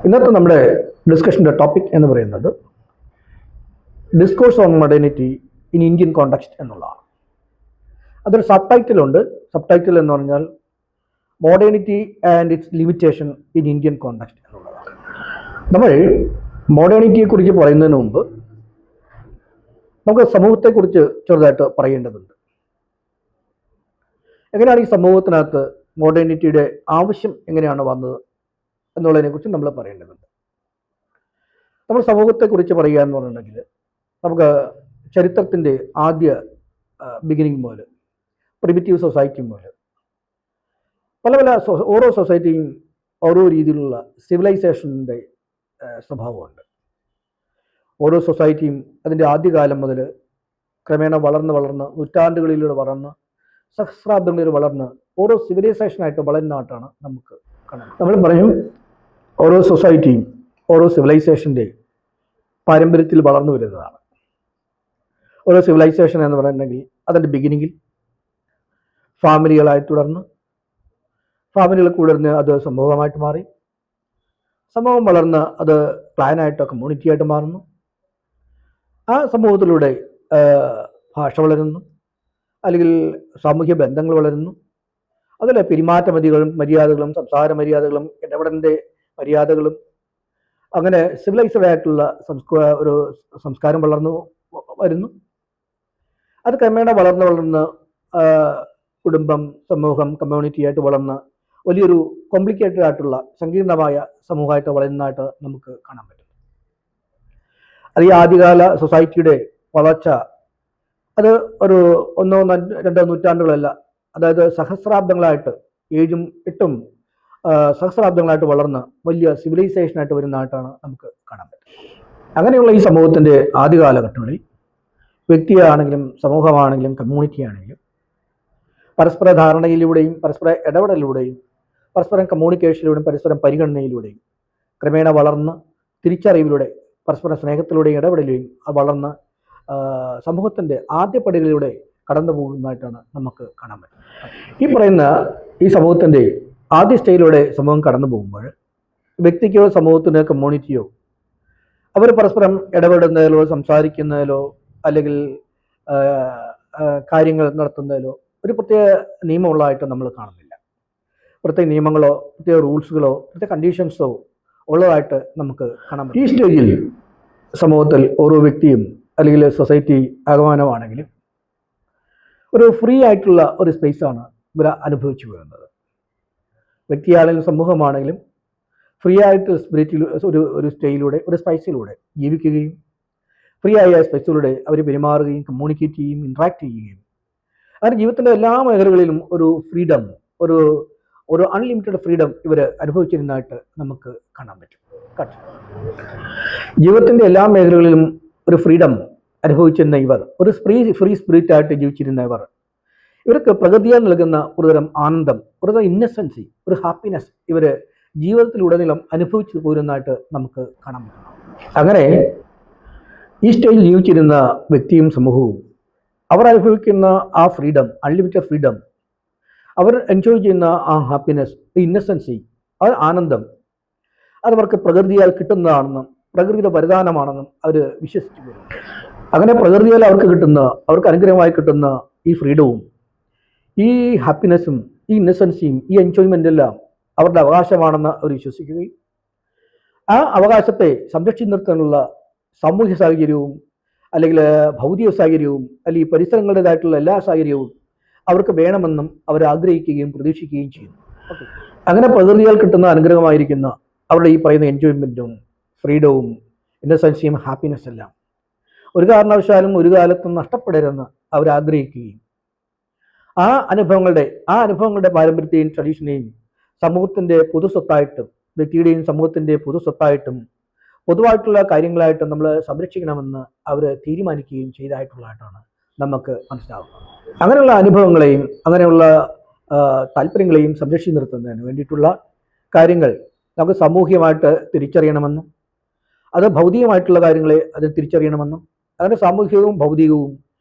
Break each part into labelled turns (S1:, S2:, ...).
S1: ഇന്നത്തെ നമ്മുടെ ഡിസ്കഷൻ്റെ ടോപ്പിക് എന്ന് പറയുന്നത് discourse on modernity in Indian context എന്നുള്ളതാണ്. അതൊരു സബ് ടൈറ്റിലുണ്ട്. സബ് ടൈറ്റിൽ എന്ന് പറഞ്ഞാൽ modernity and its limitation in Indian context എന്നുള്ളതാണ്. നമ്മൾ മോഡേണിറ്റിയെക്കുറിച്ച് പറയുന്നതിന് മുമ്പ് നമുക്ക് സമൂഹത്തെക്കുറിച്ച് ചെറുതായിട്ട് പറയേണ്ടതുണ്ട്. എങ്ങനെയാണ് ഈ സമൂഹത്തിനകത്ത് മോഡേണിറ്റിയുടെ ആവശ്യം എങ്ങനെയാണ് വന്നത് എന്നുള്ളതിനെക്കുറിച്ച് നമ്മൾ പറയേണ്ടതുണ്ട്. നമ്മൾ സമൂഹത്തെക്കുറിച്ച് പറയുക എന്ന് പറഞ്ഞിട്ടുണ്ടെങ്കിൽ നമുക്ക് ചരിത്രത്തിൻ്റെ ആദ്യ ബിഗിനിങ് മുതൽ പ്രിമിറ്റീവ് സൊസൈറ്റി മുതൽ പല ഓരോ സൊസൈറ്റിയും ഓരോ രീതിയിലുള്ള സിവിലൈസേഷൻ്റെ സ്വഭാവമുണ്ട്. ഓരോ സൊസൈറ്റിയും അതിൻ്റെ ആദ്യകാലം മുതൽ ക്രമേണ വളർന്ന് നൂറ്റാണ്ടുകളിലൂടെ വളർന്ന് സഹസ്രാബ്ദങ്ങളിലൂടെ വളർന്ന് ഓരോ സിവിലൈസേഷനായിട്ട് വളരുന്നതായിട്ടാണ് നമുക്ക് കാണാം. നമ്മൾ പറയും ഓരോ സൊസൈറ്റിയും ഓരോ സിവിലൈസേഷൻ്റെ പാരമ്പര്യത്തിൽ വളർന്നു വരുന്നതാണ്. ഓരോ സിവിലൈസേഷൻ എന്ന് പറയുന്നുണ്ടെങ്കിൽ അതിൻ്റെ ബിഗിനിങ്ങിൽ ഫാമിലികളായി തുടർന്ന് ഫാമിലികൾ തുടർന്ന് അത് സമൂഹമായിട്ട് മാറി, സമൂഹം വളർന്ന് അത് ക്ലാനായിട്ടോ കമ്മ്യൂണിറ്റിയായിട്ട് മാറുന്നു. ആ സമൂഹത്തിലൂടെ ഭാഷ വളരുന്നു, അല്ലെങ്കിൽ സാമൂഹ്യ ബന്ധങ്ങൾ വളരുന്നു. അതിലെ പെരുമാറ്റ മര്യാദകളും സംസാര മര്യാദകളും ഇടപെടലിൻ്റെ മര്യാദകളും അങ്ങനെ സിവിലൈസ്ഡ് ആയിട്ടുള്ള ഒരു സംസ്കാരം വളർന്നു വരുന്നു. അത് ക്രമേണ വളർന്ന് കുടുംബം, സമൂഹം, കമ്മ്യൂണിറ്റി ആയിട്ട് വളർന്ന് വലിയൊരു കോംപ്ലിക്കേറ്റഡ് ആയിട്ടുള്ള സങ്കീർണമായ സമൂഹമായിട്ട് വളരുന്നതായിട്ട് നമുക്ക് കാണാൻ പറ്റും. അത് ഈ ആദ്യകാല സൊസൈറ്റിയുടെ വളർച്ച അത് ഒരു 1-2 നൂറ്റാണ്ടുകളല്ല, അതായത് സഹസ്രാബ്ദങ്ങളായിട്ട് 7-8 സഹസ്രാബ്ദങ്ങളായിട്ട് വളർന്ന് വലിയ സിവിലൈസേഷനായിട്ട് വരുന്നതായിട്ടാണ് നമുക്ക് കാണാൻ പറ്റും. അങ്ങനെയുള്ള ഈ സമൂഹത്തിൻ്റെ ആദ്യ കാലഘട്ടങ്ങളിൽ വ്യക്തിയാണെങ്കിലും സമൂഹമാണെങ്കിലും കമ്മ്യൂണിറ്റി ആണെങ്കിലും പരസ്പര ധാരണയിലൂടെയും പരസ്പര ഇടപെടലിലൂടെയും പരസ്പരം കമ്മ്യൂണിക്കേഷനിലൂടെയും പരസ്പരം പരിഗണനയിലൂടെയും ക്രമേണ വളർന്ന് തിരിച്ചറിവിലൂടെ പരസ്പര സ്നേഹത്തിലൂടെയും ഇടപെടലുകയും വളർന്ന് സമൂഹത്തിൻ്റെ ആദ്യപടികളിലൂടെ കടന്നു പോകുന്നതായിട്ടാണ് നമുക്ക് കാണാൻ പറ്റും. ഈ പറയുന്ന ഈ സമൂഹത്തിൻ്റെ ആദ്യ സ്റ്റേജിലൂടെ സമൂഹം കടന്നു പോകുമ്പോൾ വ്യക്തിക്കോ സമൂഹത്തിനോ കമ്മ്യൂണിറ്റിയോ അവർ പരസ്പരം ഇടപെടുന്നതിലോ സംസാരിക്കുന്നതിലോ അല്ലെങ്കിൽ കാര്യങ്ങൾ നടത്തുന്നതിലോ ഒരു പ്രത്യേക നിയമമുള്ളതായിട്ട് നമ്മൾ കാണുന്നില്ല. പ്രത്യേക നിയമങ്ങളോ പ്രത്യേക റൂൾസുകളോ പ്രത്യേക കണ്ടീഷൻസോ ഉള്ളതായിട്ട് നമുക്ക് കാണാൻ പറ്റും. ഈ സ്റ്റേജിൽ സമൂഹത്തിൽ ഓരോ വ്യക്തിയും അല്ലെങ്കിൽ സൊസൈറ്റി ആഗമനമാണെങ്കിലും ഒരു ഫ്രീ ആയിട്ടുള്ള ഒരു സ്പേസാണ് ഇവർ അനുഭവിച്ചു വരുന്നത്. വ്യക്തിയാണെങ്കിലും സമൂഹമാണെങ്കിലും ഫ്രീ ആയിട്ട് സ്പിരിറ്റിൽ ഒരു സ്റ്റേജിലൂടെ ഒരു സ്പേസിലൂടെ ജീവിക്കുകയും ഫ്രീ ആയ സ്പേസിലൂടെ അവർ പെരുമാറുകയും കമ്മ്യൂണിക്കേറ്റ് ചെയ്യുകയും ഇൻട്രാക്ട് ചെയ്യുകയും അങ്ങനെ ജീവിതത്തിൻ്റെ എല്ലാ മേഖലകളിലും ഒരു ഫ്രീഡം, ഒരു അൺലിമിറ്റഡ് ഫ്രീഡം ഇവർ അനുഭവിച്ചിരുന്നതായിട്ട് നമുക്ക് കാണാൻ പറ്റും. ജീവിതത്തിൻ്റെ എല്ലാ മേഖലകളിലും ഒരു ഫ്രീഡം അനുഭവിച്ചിരുന്ന ഇവർ ഒരു ഫ്രീ സ്പിരിറ്റായിട്ട് ജീവിച്ചിരുന്ന ഇവർക്ക് പ്രകൃതിയാൽ നൽകുന്ന ഒരുതരം ആനന്ദം, ഒരുതരം ഇന്നസെൻസി, ഒരു ഹാപ്പിനെസ് ഇവർ ജീവിതത്തിലുടനീളം അനുഭവിച്ചു പോരുന്നതായിട്ട് നമുക്ക് കാണാൻ പറ്റും. അങ്ങനെ ഈ സ്റ്റേജിൽ ജീവിച്ചിരുന്ന വ്യക്തിയും സമൂഹവും അവർ അനുഭവിക്കുന്ന ആ ഫ്രീഡം, അൺലിമിറ്റഡ് ഫ്രീഡം, അവർ എൻജോയ് ചെയ്യുന്ന ആ ഹാപ്പിനെസ്, ഇന്നസെൻസി, ആ ആനന്ദം അതവർക്ക് പ്രകൃതിയാൽ കിട്ടുന്നതാണെന്നും പ്രകൃതിയുടെ വരദാനമാണെന്നും അവർ വിശ്വസിച്ചു പോരുന്നു. അങ്ങനെ പ്രകൃതിയാൽ അവർക്ക് അനുഗ്രഹമായി കിട്ടുന്ന ഈ ഫ്രീഡവും ഈ ഹാപ്പിനെസ്സും ഈ ഇന്നസെൻസിയും ഈ എൻജോയ്മെൻ്റ് എല്ലാം അവരുടെ അവകാശമാണെന്ന് അവർ വിശ്വസിക്കുകയും ആ അവകാശത്തെ സംരക്ഷിച്ചു നിർത്താനുള്ള സാമൂഹ്യ സാഹചര്യവും അല്ലെങ്കിൽ ഭൗതിക സാഹചര്യവും അല്ലെങ്കിൽ പരിസരങ്ങളുടേതായിട്ടുള്ള എല്ലാ സാഹചര്യവും അവർക്ക് വേണമെന്നും അവർ ആഗ്രഹിക്കുകയും പ്രതീക്ഷിക്കുകയും ചെയ്യുന്നു. അങ്ങനെ പ്രകൃതിയാൽ കിട്ടുന്ന അനുഗ്രഹമായിരിക്കുന്ന അവരുടെ ഈ പറയുന്ന എൻജോയ്മെൻറ്റും ഫ്രീഡവും ഇന്നസെൻസിയും ഹാപ്പിനെസ് എല്ലാം ഒരു കാരണവശാലും ഒരു കാലത്തും നഷ്ടപ്പെടരുതെന്ന് അവർ ആഗ്രഹിക്കുകയും ആ അനുഭവങ്ങളുടെ പാരമ്പര്യത്തെയും ട്രഡീഷനെയും സമൂഹത്തിൻ്റെ പൊതുസ്വത്തായിട്ടും വ്യക്തിയുടെയും സമൂഹത്തിൻ്റെ പൊതുസ്വത്തായിട്ടും പൊതുവായിട്ടുള്ള കാര്യങ്ങളായിട്ടും നമ്മൾ സംരക്ഷിക്കണമെന്ന് അവർ തീരുമാനിക്കുകയും ചെയ്തതായിട്ടുള്ളതായിട്ടാണ് നമുക്ക് മനസ്സിലാവുന്നത്. അങ്ങനെയുള്ള അനുഭവങ്ങളെയും അങ്ങനെയുള്ള താല്പര്യങ്ങളെയും സംരക്ഷിച്ചു നിർത്തുന്നതിന് വേണ്ടിയിട്ടുള്ള കാര്യങ്ങൾ നമുക്ക് സാമൂഹ്യമായിട്ട് തിരിച്ചറിയണമെന്നും അത് ഭൗതികമായിട്ടുള്ള കാര്യങ്ങളെ അത് തിരിച്ചറിയണമെന്നും അങ്ങനെ സാമൂഹികവും ഭൗതികവും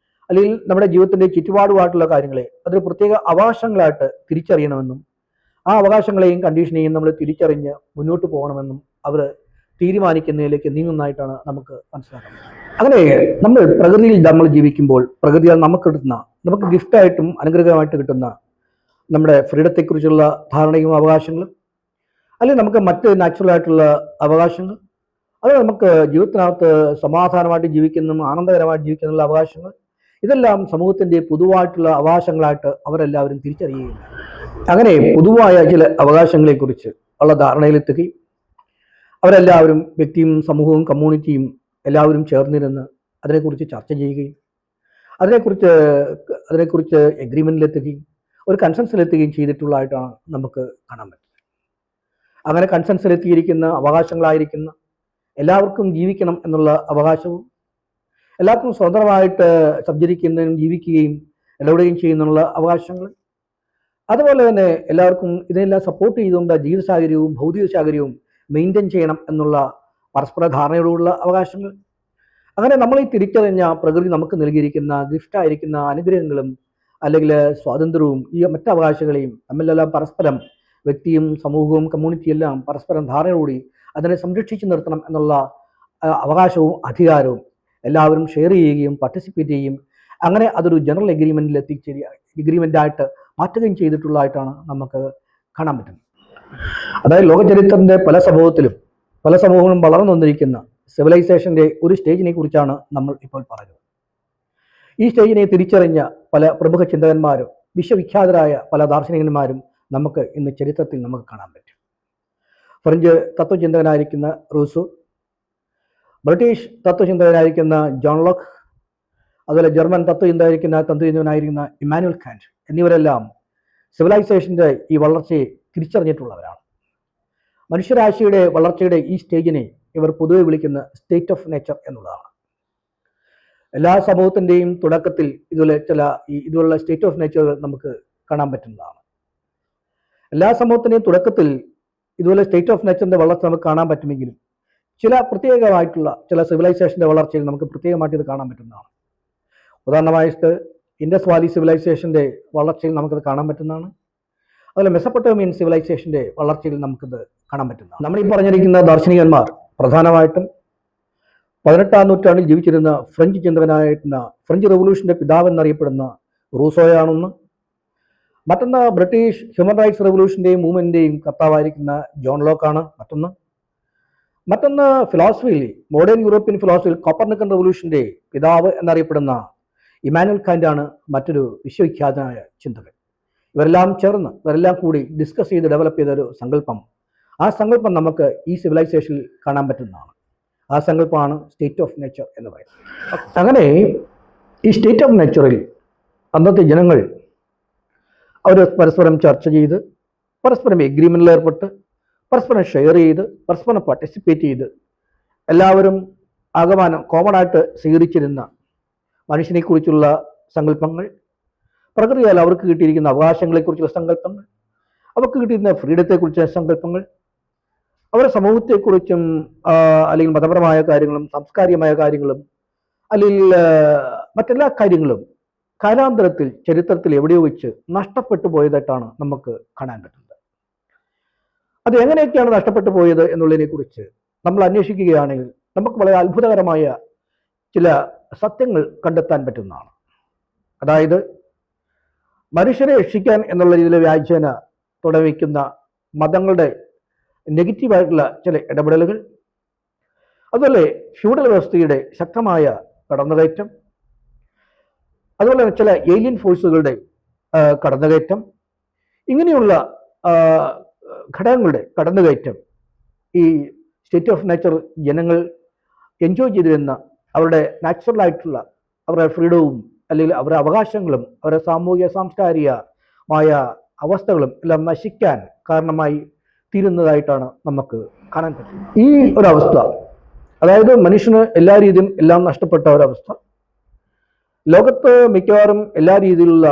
S1: അല്ലെങ്കിൽ നമ്മുടെ ജീവിതത്തിൻ്റെ ചുറ്റുപാടുമായിട്ടുള്ള കാര്യങ്ങളെ അതൊരു പ്രത്യേക അവകാശങ്ങളായിട്ട് തിരിച്ചറിയണമെന്നും ആ അവകാശങ്ങളെയും കണ്ടീഷനെയും നമ്മൾ തിരിച്ചറിഞ്ഞ് മുന്നോട്ട് പോകണമെന്നും അവർ തീരുമാനിക്കുന്നതിലേക്ക് നീങ്ങുന്നതായിട്ടാണ് നമുക്ക് മനസ്സിലാക്കുന്നത്. അങ്ങനെ പ്രകൃതിയിൽ നമ്മൾ ജീവിക്കുമ്പോൾ പ്രകൃതിയാൽ നമുക്ക് ഗിഫ്റ്റായിട്ടും അനുഗ്രഹമായിട്ട് കിട്ടുന്ന നമ്മുടെ ഫ്രീഡത്തെക്കുറിച്ചുള്ള ധാരണയും അവകാശങ്ങളും, അല്ലെങ്കിൽ നമുക്ക് മറ്റ് നാച്ചുറൽ ആയിട്ടുള്ള അവകാശങ്ങൾ, അത് നമുക്ക് ജീവിതത്തിനകത്ത് സമാധാനമായിട്ട് ജീവിക്കുന്നതും ആനന്ദകരമായിട്ട് ജീവിക്കുന്നതിനുള്ള അവകാശങ്ങൾ, ഇതെല്ലാം സമൂഹത്തിൻ്റെ പൊതുവായിട്ടുള്ള അവകാശങ്ങളായിട്ട് അവരെല്ലാവരും തിരിച്ചറിയുകയില്ല. അങ്ങനെ പൊതുവായ ചില അവകാശങ്ങളെക്കുറിച്ച് ഉള്ള ധാരണയിലെത്തുകയും അവരെല്ലാവരും വ്യക്തിയും സമൂഹവും കമ്മ്യൂണിറ്റിയും എല്ലാവരും ചേർന്നിരുന്ന് അതിനെക്കുറിച്ച് ചർച്ച ചെയ്യുകയും അതിനെക്കുറിച്ച് എഗ്രിമെൻറ്റിലെത്തുകയും ഒരു കൺസെൻസിലെത്തുകയും ചെയ്തിട്ടുള്ളതായിട്ടാണ് നമുക്ക് കാണാൻ പറ്റുന്നത്. അങ്ങനെ കൺസെൻസിലെത്തിയിരിക്കുന്ന അവകാശങ്ങളായിരിക്കുന്ന എല്ലാവർക്കും ജീവിക്കണം എന്നുള്ള അവകാശവും, എല്ലാവർക്കും സ്വതന്ത്രമായിട്ട് സഞ്ചരിക്കുന്നതിനും ജീവിക്കുകയും ഇടപെടുകയും ചെയ്യുന്നുള്ള അവകാശങ്ങൾ, അതുപോലെ തന്നെ എല്ലാവർക്കും ഇതിനെല്ലാം സപ്പോർട്ട് ചെയ്തുകൊണ്ട് ജീവിത സാഹചര്യവും ഭൗതിക സാഹചര്യവും മെയിൻറ്റെയിൻ ചെയ്യണം എന്നുള്ള പരസ്പര ധാരണയോടുള്ള അവകാശങ്ങൾ, അങ്ങനെ നമ്മൾ ഈ തിരിച്ചറിഞ്ഞ പ്രകൃതി നമുക്ക് നൽകിയിരിക്കുന്ന ഗിഫ്റ്റായിരിക്കുന്ന അനുഗ്രഹങ്ങളും അല്ലെങ്കിൽ സ്വാതന്ത്ര്യവും ഈ മറ്റ് അവകാശങ്ങളെയും തമ്മിലെല്ലാം പരസ്പരം വ്യക്തിയും സമൂഹവും കമ്മ്യൂണിറ്റിയും എല്ലാം പരസ്പരം ധാരണയോടുകൂടി അതിനെ സംരക്ഷിച്ചു നിർത്തണം എന്നുള്ള അവകാശവും അധികാരവും എല്ലാവരും ഷെയർ ചെയ്യുകയും പാർട്ടിസിപ്പേറ്റ് ചെയ്യുകയും അങ്ങനെ അതൊരു ജനറൽ എഗ്രിമെൻ്റായിട്ട് മാറ്റുകയും ചെയ്തിട്ടുള്ളതായിട്ടാണ് നമുക്ക് കാണാൻ പറ്റുന്നത്. അതായത് ലോകചരിത്രത്തിൻ്റെ പല സമൂഹങ്ങളും വളർന്നു വന്നിരിക്കുന്ന സിവിലൈസേഷൻ്റെ ഒരു സ്റ്റേജിനെ കുറിച്ചാണ് നമ്മൾ ഇപ്പോൾ പറയുന്നത്. ഈ സ്റ്റേജിനെ തിരിച്ചറിഞ്ഞ പല പ്രമുഖ ചിന്തകന്മാരും വിശ്വവിഖ്യാതരായ പല ദാർശനികന്മാരും നമുക്ക് ഇന്ന് ചരിത്രത്തിൽ നമുക്ക് കാണാൻ പറ്റും. ഫ്രഞ്ച് തത്വചിന്തകനായിരിക്കുന്ന റൂസോ, ബ്രിട്ടീഷ് തത്വചിന്തകനായിരിക്കുന്ന ജോൺ ലോക്ക്, അതുപോലെ ജർമ്മൻ തത്വചിന്തകനായിരിക്കുന്ന ഇമ്മാനുവൽ കാന്റ് എന്നിവരെല്ലാം സിവിലൈസേഷൻ്റെ ഈ വളർച്ചയെ തിരിച്ചറിഞ്ഞിട്ടുള്ളവരാണ്. മനുഷ്യരാശിയുടെ വളർച്ചയുടെ ഈ സ്റ്റേജിനെ ഇവർ പൊതുവെ വിളിക്കുന്ന സ്റ്റേറ്റ് ഓഫ് നേച്ചർ എന്നുള്ളതാണ്. എല്ലാ സമൂഹത്തിൻ്റെയും തുടക്കത്തിൽ ഇതുപോലുള്ള സ്റ്റേറ്റ് ഓഫ് നേച്ചറുകൾ നമുക്ക് കാണാൻ പറ്റുന്നതാണ്. എല്ലാ സമൂഹത്തിൻ്റെയും തുടക്കത്തിൽ ഇതുപോലെ സ്റ്റേറ്റ് ഓഫ് നേച്ചറിൻ്റെ വളർച്ച നമുക്ക് കാണാൻ പറ്റുമെങ്കിലും ചില പ്രത്യേകമായിട്ടുള്ള ചില സിവിലൈസേഷൻ്റെ വളർച്ചയിൽ നമുക്ക് പ്രത്യേകമായിട്ട് ഇത് കാണാൻ പറ്റുന്നതാണ്. ഉദാഹരണമായിട്ട് ഇൻഡസ് വാലി സിവിലൈസേഷൻ്റെ വളർച്ചയിൽ നമുക്കത് കാണാൻ പറ്റുന്നതാണ്. അതുപോലെ മെസപ്പൊട്ടേമിയൻ സിവിലൈസേഷൻ്റെ വളർച്ചയിൽ നമുക്കിത് കാണാൻ പറ്റുന്നതാണ്. നമ്മൾ ഈ പറഞ്ഞിരിക്കുന്ന ദാർശനികന്മാർ പ്രധാനമായിട്ടും 18-ാം നൂറ്റാണ്ടിൽ ജീവിച്ചിരുന്ന ഫ്രഞ്ച് ചിന്തകനായിരുന്ന ഫ്രഞ്ച് റെവല്യൂഷൻ്റെ പിതാവ് എന്നറിയപ്പെടുന്ന റൂസോയാണെന്ന്, മറ്റൊന്ന് ബ്രിട്ടീഷ് ഹ്യൂമൻ റൈറ്റ്സ് റെവല്യൂഷൻ്റെയും മൂവ്മെൻറ്റിൻ്റെയും കർത്താവായിരിക്കുന്ന ജോൺ ലോക്കാണ് മറ്റൊന്ന് ഫിലോസഫിയിൽ മോഡേൺ യൂറോപ്യൻ ഫിലോസഫിയിൽ കോപ്പർനിക്കൻ റെവല്യൂഷൻ്റെ പിതാവ് എന്നറിയപ്പെടുന്ന ഇമ്മാനുവൽ കാന്റാണ് മറ്റൊരു വിശ്വവിഖ്യാതനായ ചിന്തകൻ. ഇവരെല്ലാം കൂടി ഡിസ്കസ് ചെയ്ത് ഡെവലപ്പ് ചെയ്തൊരു സങ്കല്പം, ആ സങ്കല്പം നമുക്ക് ഈ സിവിലൈസേഷനിൽ കാണാൻ പറ്റുന്നതാണ്. ആ സങ്കല്പമാണ് സ്റ്റേറ്റ് ഓഫ് നേച്ചർ എന്ന് പറയുന്നത്. അങ്ങനെ ഈ സ്റ്റേറ്റ് ഓഫ് നേച്ചറിൽ അന്നത്തെ ജനങ്ങൾ അവർ പരസ്പരം ചർച്ച ചെയ്ത് പരസ്പരം എഗ്രിമെൻറ്റിൽ ഏർപ്പെട്ട് പരസ്പരം ഷെയർ ചെയ്ത് പരസ്പരം പാർട്ടിസിപ്പേറ്റ് ചെയ്ത് എല്ലാവരും ആകമാനം കോമണായിട്ട് സ്വീകരിച്ചിരുന്ന മനുഷ്യനെക്കുറിച്ചുള്ള സങ്കല്പങ്ങൾ, പ്രകൃതിയാൽ അവർക്ക് കിട്ടിയിരിക്കുന്ന അവകാശങ്ങളെക്കുറിച്ചുള്ള സങ്കല്പങ്ങൾ, അവർക്ക് കിട്ടിയിരുന്ന ഫ്രീഡത്തെക്കുറിച്ചുള്ള സങ്കല്പങ്ങൾ, അവരുടെ സമൂഹത്തെക്കുറിച്ചും അല്ലെങ്കിൽ മതപരമായ കാര്യങ്ങളും സാംസ്കാരികമായ കാര്യങ്ങളും അല്ലെങ്കിൽ മറ്റെല്ലാ കാര്യങ്ങളും കാലാന്തരത്തിൽ ചരിത്രത്തിൽ എവിടെയോ വെച്ച് നഷ്ടപ്പെട്ടു പോയതായിട്ടാണ് നമുക്ക് കാണാൻ പറ്റുന്നത്. അത് എങ്ങനെയൊക്കെയാണ് നഷ്ടപ്പെട്ടു പോയത് എന്നുള്ളതിനെക്കുറിച്ച് നമ്മൾ അന്വേഷിക്കുകയാണെങ്കിൽ നമുക്ക് വളരെ അത്ഭുതകരമായ ചില സത്യങ്ങൾ കണ്ടെത്താൻ പറ്റുന്നതാണ്. അതായത് മനുഷ്യരെ രക്ഷിക്കാൻ എന്നുള്ള രീതിയിലെ വ്യാഖ്യാന തുടങ്ങിക്കുന്ന മതങ്ങളുടെ നെഗറ്റീവായിട്ടുള്ള ചില ഇടപെടലുകൾ, അതുപോലെ ഫ്യൂഡൽ വ്യവസ്ഥയുടെ ശക്തമായ കടന്നുകയറ്റം, അതുപോലെ ചില ഏലിയൻ ഫോഴ്സുകളുടെ കടന്നുകയറ്റം, ഇങ്ങനെയുള്ള ഘടകങ്ങളുടെ കടന്നുകയറ്റം ഈ സ്റ്റേറ്റ് ഓഫ് നേച്ചർ ജനങ്ങൾ എൻജോയ് ചെയ്തിരുന്ന അവരുടെ നാച്ചുറലായിട്ടുള്ള അവരുടെ ഫ്രീഡവും അല്ലെങ്കിൽ അവരുടെ അവകാശങ്ങളും അവരുടെ സാമൂഹിക സാംസ്കാരികമായ അവസ്ഥകളും എല്ലാം നശിക്കാൻ കാരണമായി തീരുന്നതായിട്ടാണ് നമുക്ക് കാണാൻ പറ്റുന്നത്. ഈ ഒരവസ്ഥ, അതായത് മനുഷ്യന് എല്ലാ രീതിയിലും എല്ലാം നഷ്ടപ്പെട്ട ഒരവസ്ഥ ലോകത്ത് മിക്കവാറും എല്ലാ രീതിയിലുള്ള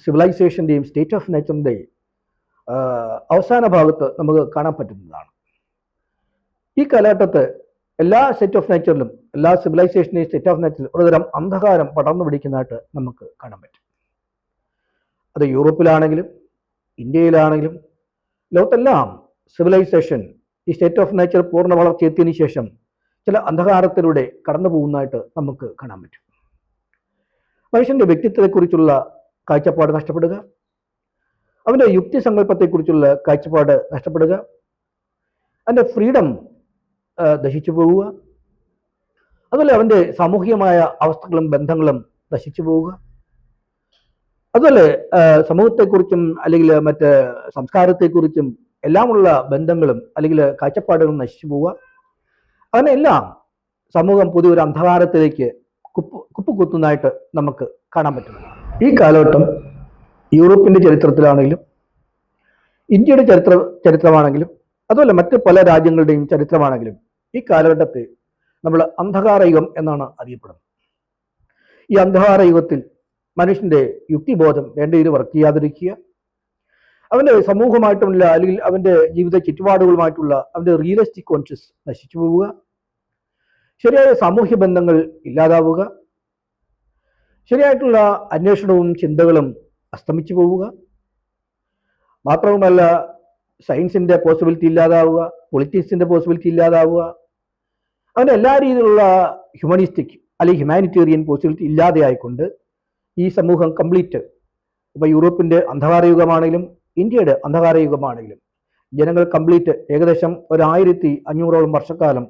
S1: സിവിലൈസേഷൻ്റെയും സ്റ്റേറ്റ് ഓഫ് നേച്ചറിൻ്റെയും അവസാന ഭാഗത്ത് നമുക്ക് കാണാൻ പറ്റുന്നതാണ്. ഈ കാലഘട്ടത്ത് എല്ലാ സ്റ്റേറ്റ് ഓഫ് നേച്ചറിലും എല്ലാ സിവിലൈസേഷൻ്റെയും സ്റ്റേറ്റ് ഓഫ് നേച്ചറിൽ ഒരുതരം അന്ധകാരം പടർന്നു പിടിക്കുന്നതായിട്ട് നമുക്ക് കാണാൻ പറ്റും. അത് യൂറോപ്പിലാണെങ്കിലും ഇന്ത്യയിലാണെങ്കിലും ലോകത്തെല്ലാം സിവിലൈസേഷൻ ഈ സ്റ്റേറ്റ് ഓഫ് നേച്ചർ പൂർണ്ണ വളർച്ചയെത്തിയതിനു ശേഷം ചില അന്ധകാരത്തിലൂടെ കടന്നു പോകുന്നതായിട്ട് നമുക്ക് കാണാൻ പറ്റും. മനുഷ്യൻ്റെ വ്യക്തിത്വത്തെക്കുറിച്ചുള്ള കാഴ്ചപ്പാട് നഷ്ടപ്പെടുക, അവൻ്റെ യുക്തിസങ്കല്പത്തെക്കുറിച്ചുള്ള കാഴ്ചപ്പാട് നഷ്ടപ്പെടുക, അവൻ്റെ ഫ്രീഡം നശിച്ചു പോവുക, അതുപോലെ അവൻ്റെ സാമൂഹികമായ അവസ്ഥകളും ബന്ധങ്ങളും നശിച്ചു പോവുക, അതുപോലെ സമൂഹത്തെക്കുറിച്ചും അല്ലെങ്കിൽ മറ്റ് സംസ്കാരത്തെക്കുറിച്ചും എല്ലാമുള്ള ബന്ധങ്ങളും അല്ലെങ്കിൽ കാഴ്ചപ്പാടുകളും നശിച്ചു പോവുക. അങ്ങനെയെല്ലാം സമൂഹം പുതിയൊരു അന്ധകാരത്തിലേക്ക് കുത്തുന്നതായിട്ട് നമുക്ക് കാണാൻ പറ്റുന്നു. ഈ കാലഘട്ടം യൂറോപ്പിൻ്റെ ചരിത്രത്തിലാണെങ്കിലും ഇന്ത്യയുടെ ചരിത്രമാണെങ്കിലും അതുപോലെ മറ്റ് പല രാജ്യങ്ങളുടെയും ചരിത്രമാണെങ്കിലും ഈ കാലഘട്ടത്തെ നമ്മൾ അന്ധകാര യുഗം എന്നാണ് അറിയപ്പെടുന്നത്. ഈ അന്ധകാര യുഗത്തിൽ മനുഷ്യൻ്റെ യുക്തിബോധം വേണ്ട രീതിയിൽ വർക്ക് ചെയ്യാതിരിക്കുക, അവൻ്റെ സമൂഹമായിട്ടുള്ള അല്ലെങ്കിൽ അവൻ്റെ ജീവിത ചുറ്റുപാടുകളുമായിട്ടുള്ള അവൻ്റെ റിയലിസ്റ്റിക് കോൺഷ്യസ് നശിച്ചു പോവുക, ശരിയായ സാമൂഹ്യ ബന്ധങ്ങൾ ഇല്ലാതാവുക, ശരിയായിട്ടുള്ള അന്വേഷണവും ചിന്തകളും അസ്തമിച്ചു പോവുക, മാത്രവുമല്ല സയൻസിൻ്റെ പോസിബിലിറ്റി ഇല്ലാതാവുക, പൊളിറ്റിക്സിൻ്റെ പോസിബിലിറ്റി ഇല്ലാതാവുക, അവൻ്റെ എല്ലാ രീതിയിലുള്ള ഹ്യൂമനിസ്റ്റിക് അല്ലെങ്കിൽ ഹ്യൂമാനിറ്റേറിയൻ പോസിബിലിറ്റി ഇല്ലാതെയായിക്കൊണ്ട് ഈ സമൂഹം കംപ്ലീറ്റ്, ഇപ്പോൾ യൂറോപ്പിൻ്റെ അന്ധകാര യുഗമാണെങ്കിലും ഇന്ത്യയുടെ അന്ധകാര യുഗമാണെങ്കിലും ജനങ്ങൾ കംപ്ലീറ്റ് ഏകദേശം 1500ഓളം വർഷക്കാലം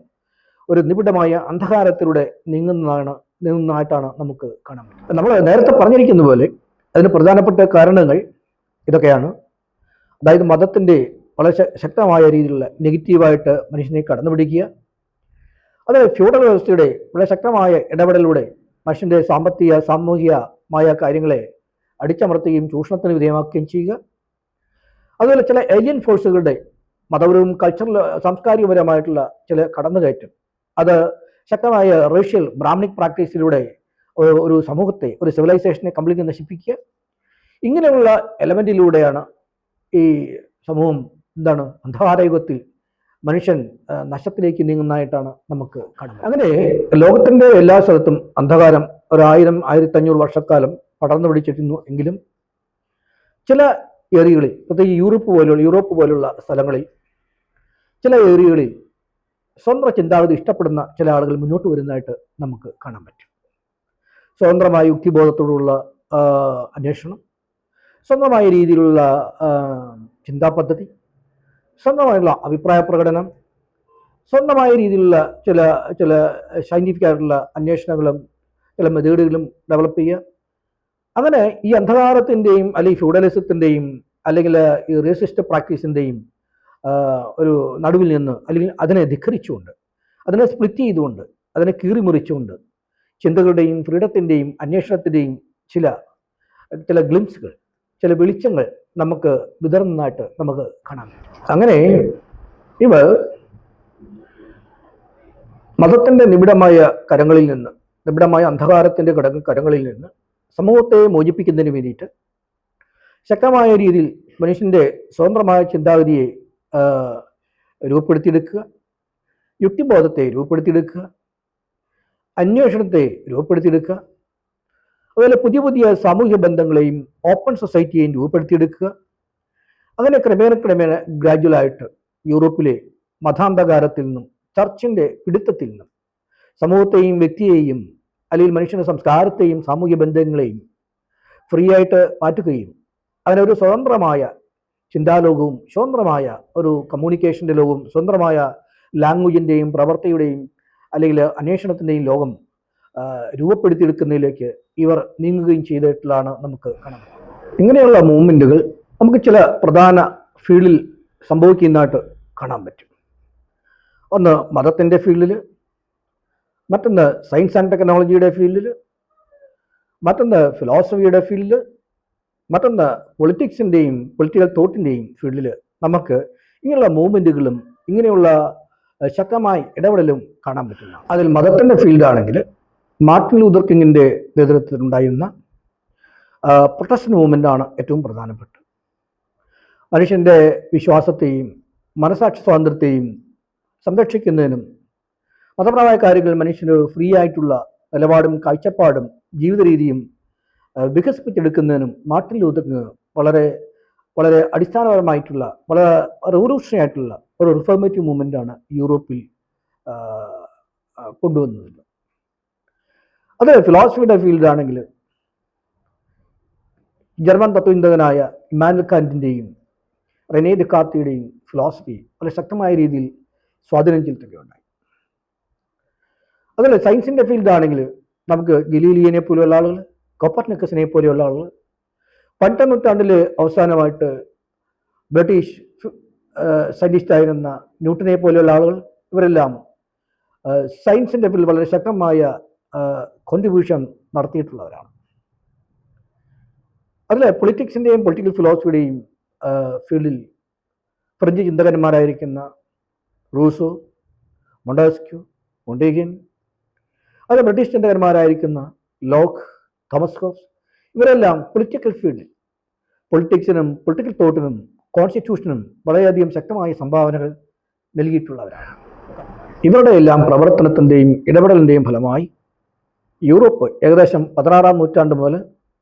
S1: ഒരു നിബിഡമായ അന്ധകാരത്തിലൂടെ നീങ്ങുന്നതായിട്ടാണ് നമുക്ക് കാണാൻ പറ്റുന്നത്. നമ്മൾ നേരത്തെ പറഞ്ഞിരിക്കുന്ന പോലെ അതിന് പ്രധാനപ്പെട്ട കാരണങ്ങൾ ഇതൊക്കെയാണ്. അതായത് മതത്തിൻ്റെ വളരെ ശക്തമായ രീതിയിലുള്ള നെഗറ്റീവായിട്ട് മനുഷ്യനെ കടന്നുപിടിക്കുക, അത് ഫ്യൂഡൽ വ്യവസ്ഥയുടെ വളരെ ശക്തമായ ഇടപെടലിലൂടെ മനുഷ്യൻ്റെ സാമ്പത്തിക സാമൂഹികമായ കാര്യങ്ങളെ അടിച്ചമർത്തുകയും ചൂഷണത്തിന് വിധേയമാക്കുകയും ചെയ്യുക, അതുപോലെ ചില ഏലിയൻ ഫോഴ്സുകളുടെ മതപരവും കൾച്ചറൽ സാംസ്കാരികപരമായിട്ടുള്ള ചില കടന്നുകയറ്റം, അത് ശക്തമായ റേഷ്യൽ ബ്രാഹ്മണിക് പ്രാക്ടീസിലൂടെ ഒരു സമൂഹത്തെ ഒരു സിവിലൈസേഷനെ കംപ്ലീറ്റ് നശിപ്പിക്കുക. ഇങ്ങനെയുള്ള എലമെൻറ്റിലൂടെയാണ് ഈ സമൂഹം അന്ധകാരയുഗത്തിൽ മനുഷ്യൻ നശത്തിലേക്ക് നീങ്ങുന്നതായിട്ടാണ് നമുക്ക് കാണുന്നത്. അങ്ങനെ ലോകത്തിൻ്റെ എല്ലാ സ്ഥലത്തും അന്ധകാരം 1000-1500 വർഷക്കാലം പടർന്നു പിടിച്ചിരുന്നു എങ്കിലും ചില ഏരിയകളിൽ, പ്രത്യേകിച്ച് യൂറോപ്പ് പോലുള്ള സ്ഥലങ്ങളിൽ ചില ഏരിയകളിൽ സ്വതന്ത്ര ചിന്താഗതി ഇഷ്ടപ്പെടുന്ന ചില ആളുകൾ മുന്നോട്ട് വരുന്നതായിട്ട് നമുക്ക് കാണാൻ പറ്റും. സ്വതന്ത്രമായ യുക്തിബോധത്തോടുള്ള അന്വേഷണം, സ്വന്തമായ രീതിയിലുള്ള ചിന്താ പദ്ധതി, സ്വന്തമായുള്ള അഭിപ്രായ പ്രകടനം, സ്വന്തമായ രീതിയിലുള്ള ചില സയൻറ്റിഫിക് ആയിട്ടുള്ള അന്വേഷണങ്ങളും ചില മെത്തേഡുകളും ഡെവലപ്പ് ചെയ്യുക. അങ്ങനെ ഈ അന്ധകാരത്തിൻ്റെയും അല്ലെങ്കിൽ ഫ്യൂഡലിസത്തിൻ്റെയും അല്ലെങ്കിൽ ഈ റേസിസ്റ്റ് പ്രാക്ടീസിൻ്റെയും ഒരു നടുവിൽ നിന്ന് അല്ലെങ്കിൽ അതിനെ ധിഖരിച്ചുകൊണ്ട്, അതിനെ സ്പ്ലിറ്റ് ചെയ്തുകൊണ്ട്, അതിനെ കീറിമുറിച്ചുകൊണ്ട് ചിന്തകളുടെയും ഫ്രീഡത്തിൻ്റെയും അന്വേഷണത്തിൻ്റെയും ചില ഗ്ലിംസുകൾ, ചില വെളിച്ചങ്ങൾ നമുക്ക് വിതറുന്നതായിട്ട് നമുക്ക് കാണാൻ പറ്റും. അങ്ങനെ ഇവ മതത്തിൻ്റെ നിബിഡമായ അന്ധകാരത്തിൻ്റെ കരങ്ങളിൽ നിന്ന് സമൂഹത്തെ മോചിപ്പിക്കുന്നതിന് വേണ്ടിയിട്ട് ശക്തമായ രീതിയിൽ മനുഷ്യൻ്റെ സ്വതന്ത്രമായ ചിന്താഗതിയെ രൂപപ്പെടുത്തിയെടുക്കുക, യുക്തിബോധത്തെ രൂപപ്പെടുത്തിയെടുക്കുക, അന്വേഷണത്തെ രൂപപ്പെടുത്തിയെടുക്കുക, അതുപോലെ പുതിയ സാമൂഹ്യ ബന്ധങ്ങളെയും ഓപ്പൺ സൊസൈറ്റിയെയും രൂപപ്പെടുത്തിയെടുക്കുക. അങ്ങനെ ക്രമേണ ഗ്രാജുവലായിട്ട് യൂറോപ്പിലെ മതാന്ധകാരത്തിൽ നിന്നും ചർച്ചിൻ്റെ പിടുത്തത്തിൽ നിന്നും സമൂഹത്തെയും വ്യക്തിയെയും അല്ലെങ്കിൽ മനുഷ്യൻ്റെ സംസ്കാരത്തെയും സാമൂഹ്യ ബന്ധങ്ങളെയും ഫ്രീ ആയിട്ട് മാറ്റുകയും അതിനൊരു സ്വതന്ത്രമായ ചിന്താലോകവും സ്വതന്ത്രമായ ഒരു കമ്മ്യൂണിക്കേഷൻ്റെ ലോകവും സ്വതന്ത്രമായ ലാംഗ്വേജിൻ്റെയും പ്രവൃത്തിയുടെയും അല്ലെങ്കിൽ അന്വേഷണത്തിൻ്റെയും ലോകം രൂപപ്പെടുത്തിയെടുക്കുന്നതിലേക്ക് ഇവർ നീങ്ങുകയും ചെയ്തിട്ടുള്ളതാണ് നമുക്ക് കാണാൻ. ഇങ്ങനെയുള്ള മൂവ്മെൻറ്റുകൾ നമുക്ക് ചില പ്രധാന ഫീൽഡിൽ സംഭവിക്കുന്നതായിട്ട് കാണാൻ പറ്റും. ഒന്ന് മതത്തിൻ്റെ ഫീൽഡിൽ, മറ്റൊന്ന് സയൻസ് ആൻഡ് ടെക്നോളജിയുടെ ഫീൽഡിൽ, മറ്റൊന്ന് ഫിലോസഫിയുടെ ഫീൽഡിൽ, മറ്റൊന്ന് പൊളിറ്റിക്സിൻ്റെയും പൊളിറ്റിക്കൽ തോട്ടിൻ്റെയും ഫീൽഡിൽ നമുക്ക് ഇങ്ങനെയുള്ള മൂവ്മെൻറ്റുകളും ഇങ്ങനെയുള്ള ശക്തമായ ഇടപെടലും കാണാൻ പറ്റില്ല. അതിൽ മതത്തിൻ്റെ ഫീൽഡാണെങ്കിൽ മാർട്ടിൻ ലൂതർ കിങ്ങിൻ്റെ നേതൃത്വത്തിലുണ്ടായിരുന്ന പ്രൊട്ടസ്റ്റന്റ് മൂവ്മെൻ്റാണ് ഏറ്റവും പ്രധാനപ്പെട്ട. മനുഷ്യൻ്റെ വിശ്വാസത്തെയും മനസാക്ഷി സ്വാതന്ത്ര്യത്തെയും സംരക്ഷിക്കുന്നതിനും മതപരമായ കാര്യങ്ങൾ മനുഷ്യന് ഫ്രീ ആയിട്ടുള്ള നിലപാടും കാഴ്ചപ്പാടും ജീവിത രീതിയും വികസിപ്പിച്ചെടുക്കുന്നതിനും മാർട്ടിൻ ലൂതർ കിങ് വളരെ വളരെ അടിസ്ഥാനപരമായിട്ടുള്ള വളരെ റെവല്യൂഷണറി ആയിട്ടുള്ള ഒരു റിഫോർമേറ്റീവ് മൂവ്മെൻ്റാണ് യൂറോപ്പിൽ കൊണ്ടുവന്നത്. അത് ഫിലോസഫിയുടെ ഫീൽഡാണെങ്കിൽ ജർമ്മൻ തത്വചിന്തകനായ ഇമ്മാനുവൽ കാന്റിൻ്റെയും റെനെ ഡെക്കാർത്തിയുടെയും ഫിലോസഫി വളരെ ശക്തമായ രീതിയിൽ സ്വാധീനം ചെലുത്തുകയുണ്ടായി. അതുപോലെ സയൻസിൻ്റെ ഫീൽഡാണെങ്കിൽ നമുക്ക് ഗലീലിയനെ പോലെയുള്ള ആളുകൾ, കോപ്പർനിക്കസിനെ പോലെയുള്ള ആളുകൾ, 18ാം നൂറ്റാണ്ടിൽ അവസാനമായിട്ട് ബ്രിട്ടീഷ് സയൻറ്റിസ്റ്റായിരുന്ന ന്യൂട്ടനെ പോലെയുള്ള ആളുകൾ, ഇവരെല്ലാം സയൻസിൻ്റെ ഫീൽഡിൽ വളരെ ശക്തമായ കോൺട്രിബ്യൂഷൻ നടത്തിയിട്ടുള്ളവരാണ്. അതിൽ പൊളിറ്റിക്സിൻ്റെയും പൊളിറ്റിക്കൽ ഫിലോസഫിയുടെയും ഫീൽഡിൽ ഫ്രഞ്ച് ചിന്തകന്മാരായിരിക്കുന്ന റൂസോ, മൊണ്ടസ്ക്യൂ, മൊണ്ടേഗ്യൻ, അത് ബ്രിട്ടീഷ് ചിന്തകന്മാരായിരിക്കുന്ന ലോക്ക്, തോമസ് ഹോബ്സ്, ഇവരെല്ലാം പൊളിറ്റിക്കൽ ഫീൽഡിൽ പൊളിറ്റിക്സിനും പൊളിറ്റിക്കൽ തോട്ടിനും കോൺസ്റ്റിറ്റ്യൂഷനും വളരെയധികം ശക്തമായ സംഭാവനകൾ നൽകിയിട്ടുള്ളവരാണ്. ഇവരുടെ എല്ലാം പ്രവർത്തനത്തിൻ്റെയും ഇടപെടലിൻ്റെയും ഫലമായി യൂറോപ്പ് ഏകദേശം 16ാം നൂറ്റാണ്ട് മുതൽ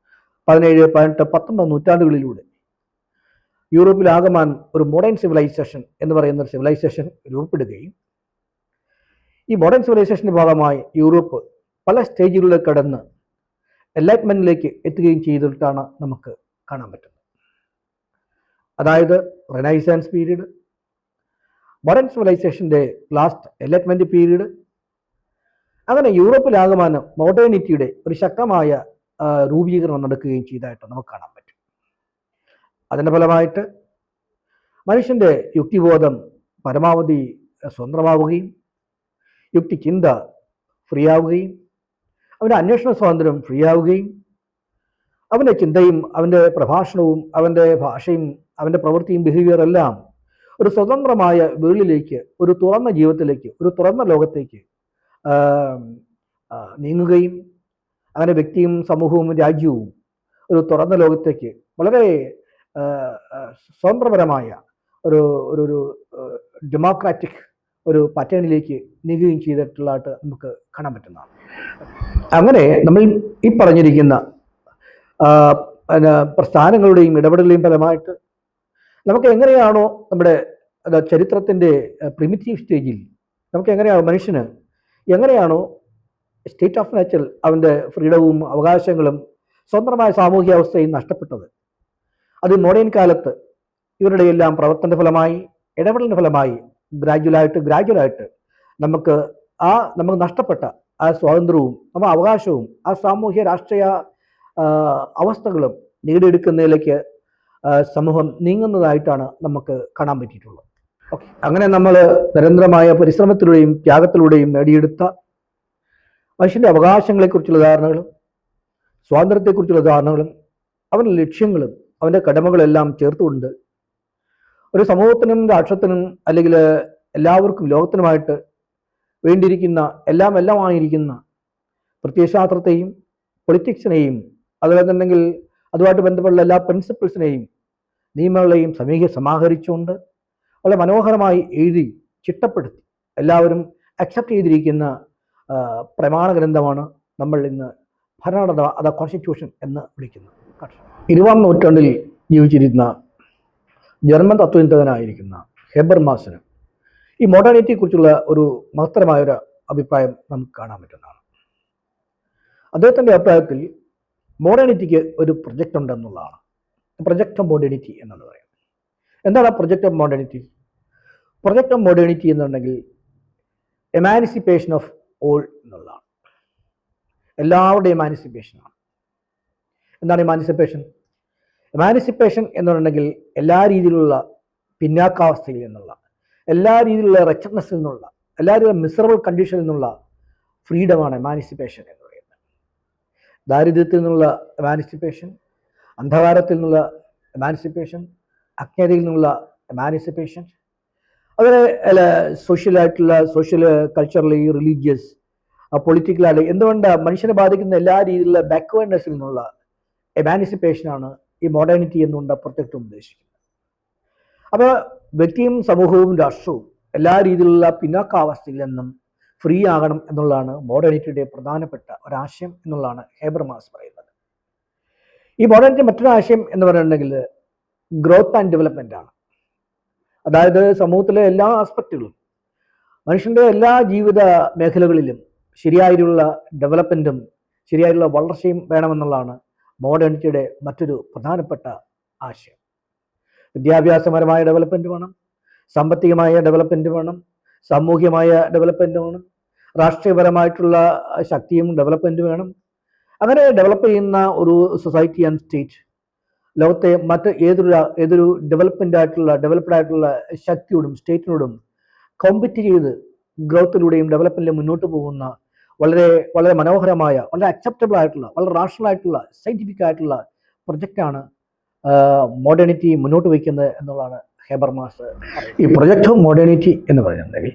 S1: 17, 18, 19 നൂറ്റാണ്ടുകളിലൂടെ യൂറോപ്പിലാകമാൻ ഒരു മോഡേൺ സിവിലൈസേഷൻ എന്ന് പറയുന്ന ഒരു സിവിലൈസേഷൻ രൂപപ്പെടുകയും ഈ മോഡേൺ സിവിലൈസേഷൻ്റെ ഭാഗമായി യൂറോപ്പ് പല സ്റ്റേജുകളിലേക്ക് കടന്ന് എൻലൈറ്റ്മെൻറ്റിലേക്ക് എത്തുകയും ചെയ്തിട്ടാണ് നമുക്ക് കാണാൻ പറ്റുന്നത്. അതായത് റെനൈസൻസ് പീരീഡ്, മോഡേൺ സിവിലൈസേഷൻ്റെ ലാസ്റ്റ് എൻലൈറ്റ്മെൻറ്റ് പീരീഡ്, അങ്ങനെ യൂറോപ്പിലാകമാനം മോഡേണിറ്റിയുടെ ഒരു ശക്തമായ രൂപീകരണം നടക്കുകയും ചെയ്തതായിട്ട് നമുക്ക് കാണാൻ പറ്റും. അതിൻ്റെ ഫലമായിട്ട് മനുഷ്യൻ്റെ യുക്തിബോധം പരമാവധി സ്വതന്ത്രമാവുകയും യുക്തിചിന്ത ഫ്രീ ആവുകയും അവൻ്റെ അന്വേഷണ സ്വാതന്ത്ര്യം ഫ്രീ ആവുകയും അവൻ്റെ ചിന്തയും അവൻ്റെ പ്രഭാഷണവും അവൻ്റെ ഭാഷയും അവൻ്റെ പ്രവൃത്തിയും ബിഹേവിയർ എല്ലാം ഒരു സ്വതന്ത്രമായ വേൾഡിലേക്ക്, ഒരു തുറന്ന ജീവിതത്തിലേക്ക്, ഒരു തുറന്ന ലോകത്തേക്ക് നീങ്ങുകയും അങ്ങനെ വ്യക്തിയും സമൂഹവും രാജ്യവും ഒരു തുറന്ന ലോകത്തേക്ക് വളരെ സ്വതന്ത്രപരമായ ഒരു ഒരു ഡെമോക്രാറ്റിക് ഒരു പാറ്റേണിലേക്ക് നീങ്ങുകയും ചെയ്തിട്ടുള്ളതായിട്ട് നമുക്ക് കാണാൻ പറ്റുന്നതാണ്. അങ്ങനെ നമ്മൾ ഈ പറഞ്ഞിരിക്കുന്ന പ്രസ്ഥാനങ്ങളുടെയും ഇടപെടലുടെയും ഫലമായിട്ട് നമുക്ക് എങ്ങനെയാണോ നമ്മുടെ ചരിത്രത്തിൻ്റെ പ്രിമിറ്റീവ് സ്റ്റേജിൽ നമുക്ക് എങ്ങനെയാണോ മനുഷ്യന് എങ്ങനെയാണോ സ്റ്റേറ്റ് ഓഫ് നേച്ചർ അവൻ്റെ ഫ്രീഡവും അവകാശങ്ങളും സ്വതന്ത്രമായ സാമൂഹിക അവസ്ഥയും നഷ്ടപ്പെട്ടത്, അത് മോഡേൺ കാലത്ത് ഇവരുടെ എല്ലാം പ്രവർത്തന ഫലമായി ഇടപെടലിൻ്റെ ഫലമായി ഗ്രാജുവലായിട്ട് നമുക്ക് നഷ്ടപ്പെട്ട ആ സ്വാതന്ത്ര്യവും നമ്മുടെ അവകാശവും ആ സാമൂഹ്യ രാഷ്ട്രീയ അവസ്ഥകളും നേടിയെടുക്കുന്നതിലേക്ക് സമൂഹം നീങ്ങുന്നതായിട്ടാണ് നമുക്ക് കാണാൻ പറ്റിയിട്ടുള്ളത്. ഓക്കെ, അങ്ങനെ നമ്മൾ നിരന്തരമായ പരിശ്രമത്തിലൂടെയും ത്യാഗത്തിലൂടെയും നേടിയെടുത്ത മനുഷ്യൻ്റെ അവകാശങ്ങളെക്കുറിച്ചുള്ള ധാരണകളും സ്വാതന്ത്ര്യത്തെക്കുറിച്ചുള്ള ധാരണകളും അവൻ്റെ ലക്ഷ്യങ്ങളും അവൻ്റെ കടമകളെല്ലാം ചേർത്തുകൊണ്ട് ഒരു സമൂഹത്തിനും രാഷ്ട്രത്തിനും അല്ലെങ്കിൽ എല്ലാവർക്കും ലോകത്തിനുമായിട്ട് വേണ്ടിയിരിക്കുന്ന എല്ലാമായിരിക്കുന്ന പ്രത്യയശാസ്ത്രത്തെയും പൊളിറ്റിക്സിനെയും അതുപോലെ തന്നെ അതുമായിട്ട് ബന്ധപ്പെട്ട എല്ലാ പ്രിൻസിപ്പിൾസിനെയും നിയമങ്ങളെയും സമാഹരിച്ചുകൊണ്ട് വളരെ മനോഹരമായി എഴുതി ചിട്ടപ്പെടുത്തി എല്ലാവരും അക്സെപ്റ്റ് ചെയ്തിരിക്കുന്ന പ്രമാണ ഗ്രന്ഥമാണ് നമ്മൾ ഇന്ന് ഭരണഘടന അഥവാ കോൺസ്റ്റിറ്റ്യൂഷൻ എന്ന് വിളിക്കുന്നത്. 20ാം നൂറ്റാണ്ടിൽ ജീവിച്ചിരുന്ന ജർമ്മൻ തത്വചിന്തകനായിരിക്കുന്ന ഹെബർമാസിന് ഈ മോഡേണിറ്റിയെക്കുറിച്ചുള്ള ഒരു മഹത്തരമായൊരു അഭിപ്രായം നമുക്ക് കാണാൻ പറ്റുന്നതാണ്. അദ്ദേഹത്തിൻ്റെ അഭിപ്രായത്തിൽ മോഡേണിറ്റിക്ക് ഒരു പ്രൊജക്റ്റ് ഉണ്ടെന്നുള്ളതാണ്. പ്രൊജക്റ്റ് ഓഫ് മോഡേണിറ്റി എന്നാണ് പറയുന്നത്. എന്താണ് project of modernity? Project of modernity എന്നുണ്ടെങ്കിൽ എമാൻസിപ്പേഷൻ ഓഫ് ഓൾ എന്നുള്ളതാണ്. എല്ലാവരുടെയും എമാൻസിപ്പേഷനാണ്. എന്താണ് എമാൻസിപ്പേഷൻ? എമാൻസിപ്പേഷൻ എന്നുണ്ടെങ്കിൽ എല്ലാ രീതിയിലുള്ള പിന്നാക്കാവസ്ഥയിൽ നിന്നുള്ള, എല്ലാ രീതിയിലുള്ള റെച്ചഡ്നെസ്സിൽ നിന്നുള്ള, എല്ലാ രീതിയിലുള്ള മിസറബിൾ കണ്ടീഷനിൽ നിന്നുള്ള ഫ്രീഡമാണ് എമാൻസിപ്പേഷൻ എന്ന് പറയുന്നത്. ദാരിദ്ര്യത്തിൽ നിന്നുള്ള എമാൻസിപ്പേഷൻ, അന്ധകാരത്തിൽ നിന്നുള്ള എമാൻസിപ്പേഷൻ, അജ്ഞതയിൽ നിന്നുള്ള എമാൻസിപ്പേഷൻ, അതുപോലെ സോഷ്യൽ കൾച്ചറലി റിലീജിയസ് പൊളിറ്റിക്കലായി എന്തുകൊണ്ട് മനുഷ്യനെ ബാധിക്കുന്ന എല്ലാ രീതിയിലുള്ള ബാക്ക്വേർഡ്നെസ്സിൽ നിന്നുള്ള എമാൻസിപ്പേഷനാണ് ഈ മോഡേണിറ്റി എന്നുകൊണ്ട് പ്രൊജക്റ്റ് ഉദ്ദേശിക്കുന്നത്. അപ്പോൾ വ്യക്തിയും സമൂഹവും രാഷ്ട്രവും എല്ലാ രീതിയിലുള്ള പിന്നാക്കാവസ്ഥയിൽ നിന്നും ഫ്രീ ആകണം എന്നുള്ളതാണ് മോഡേണിറ്റിയുടെ പ്രധാനപ്പെട്ട ഒരാശയം എന്നുള്ളതാണ് ഹേബർമാസ് പറയുന്നത്. ഈ മോഡേണിറ്റി മറ്റൊരാശയം എന്ന് പറയുന്നുണ്ടെങ്കിൽ ഗ്രോത്ത് ആൻഡ് ഡെവലപ്മെൻ്റ് ആണ്. അതായത് സമൂഹത്തിലെ എല്ലാ ആസ്പെക്റ്റുകളും, മനുഷ്യൻ്റെ എല്ലാ ജീവിത മേഖലകളിലും ശരിയായിട്ടുള്ള ഡെവലപ്മെൻറ്റും ശരിയായിട്ടുള്ള വളർച്ചയും വേണമെന്നുള്ളതാണ് മോഡേണിറ്റിയുടെ മറ്റൊരു പ്രധാനപ്പെട്ട ആശയം. വിദ്യാഭ്യാസപരമായ ഡെവലപ്മെൻറ്റ് വേണം, സാമ്പത്തികമായ ഡെവലപ്മെൻറ്റ് വേണം, സാമൂഹ്യമായ ഡെവലപ്മെൻറ്റ് വേണം, രാഷ്ട്രീയപരമായിട്ടുള്ള ശക്തിയും ഡെവലപ്മെൻറ്റ് വേണം. അങ്ങനെ ഡെവലപ്പ് ചെയ്യുന്ന ഒരു സൊസൈറ്റി ആൻഡ് സ്റ്റേറ്റ് ലോകത്തെ മറ്റ് ഏതൊരു ഡെവലപ്ഡ് ആയിട്ടുള്ള ശക്തിയോടും സ്റ്റേറ്റിനോടും കോമ്പറ്റ് ചെയ്ത് ഗ്രോത്തിലൂടെയും ഡെവലപ്മെൻറ്റിലും മുന്നോട്ട് പോകുന്ന വളരെ വളരെ മനോഹരമായ, വളരെ അക്സെപ്റ്റബിൾ ആയിട്ടുള്ള, വളരെ റാഷണൽ ആയിട്ടുള്ള, സയൻറ്റിഫിക് ആയിട്ടുള്ള പ്രൊജക്റ്റാണ് മോഡേണിറ്റി മുന്നോട്ട് വയ്ക്കുന്നത് എന്നുള്ളതാണ് ഹേബർമാസ്. ഈ പ്രൊജക്റ്റ് ഓഫ് മോഡേണിറ്റി എന്ന് പറയുന്നുണ്ടെങ്കിൽ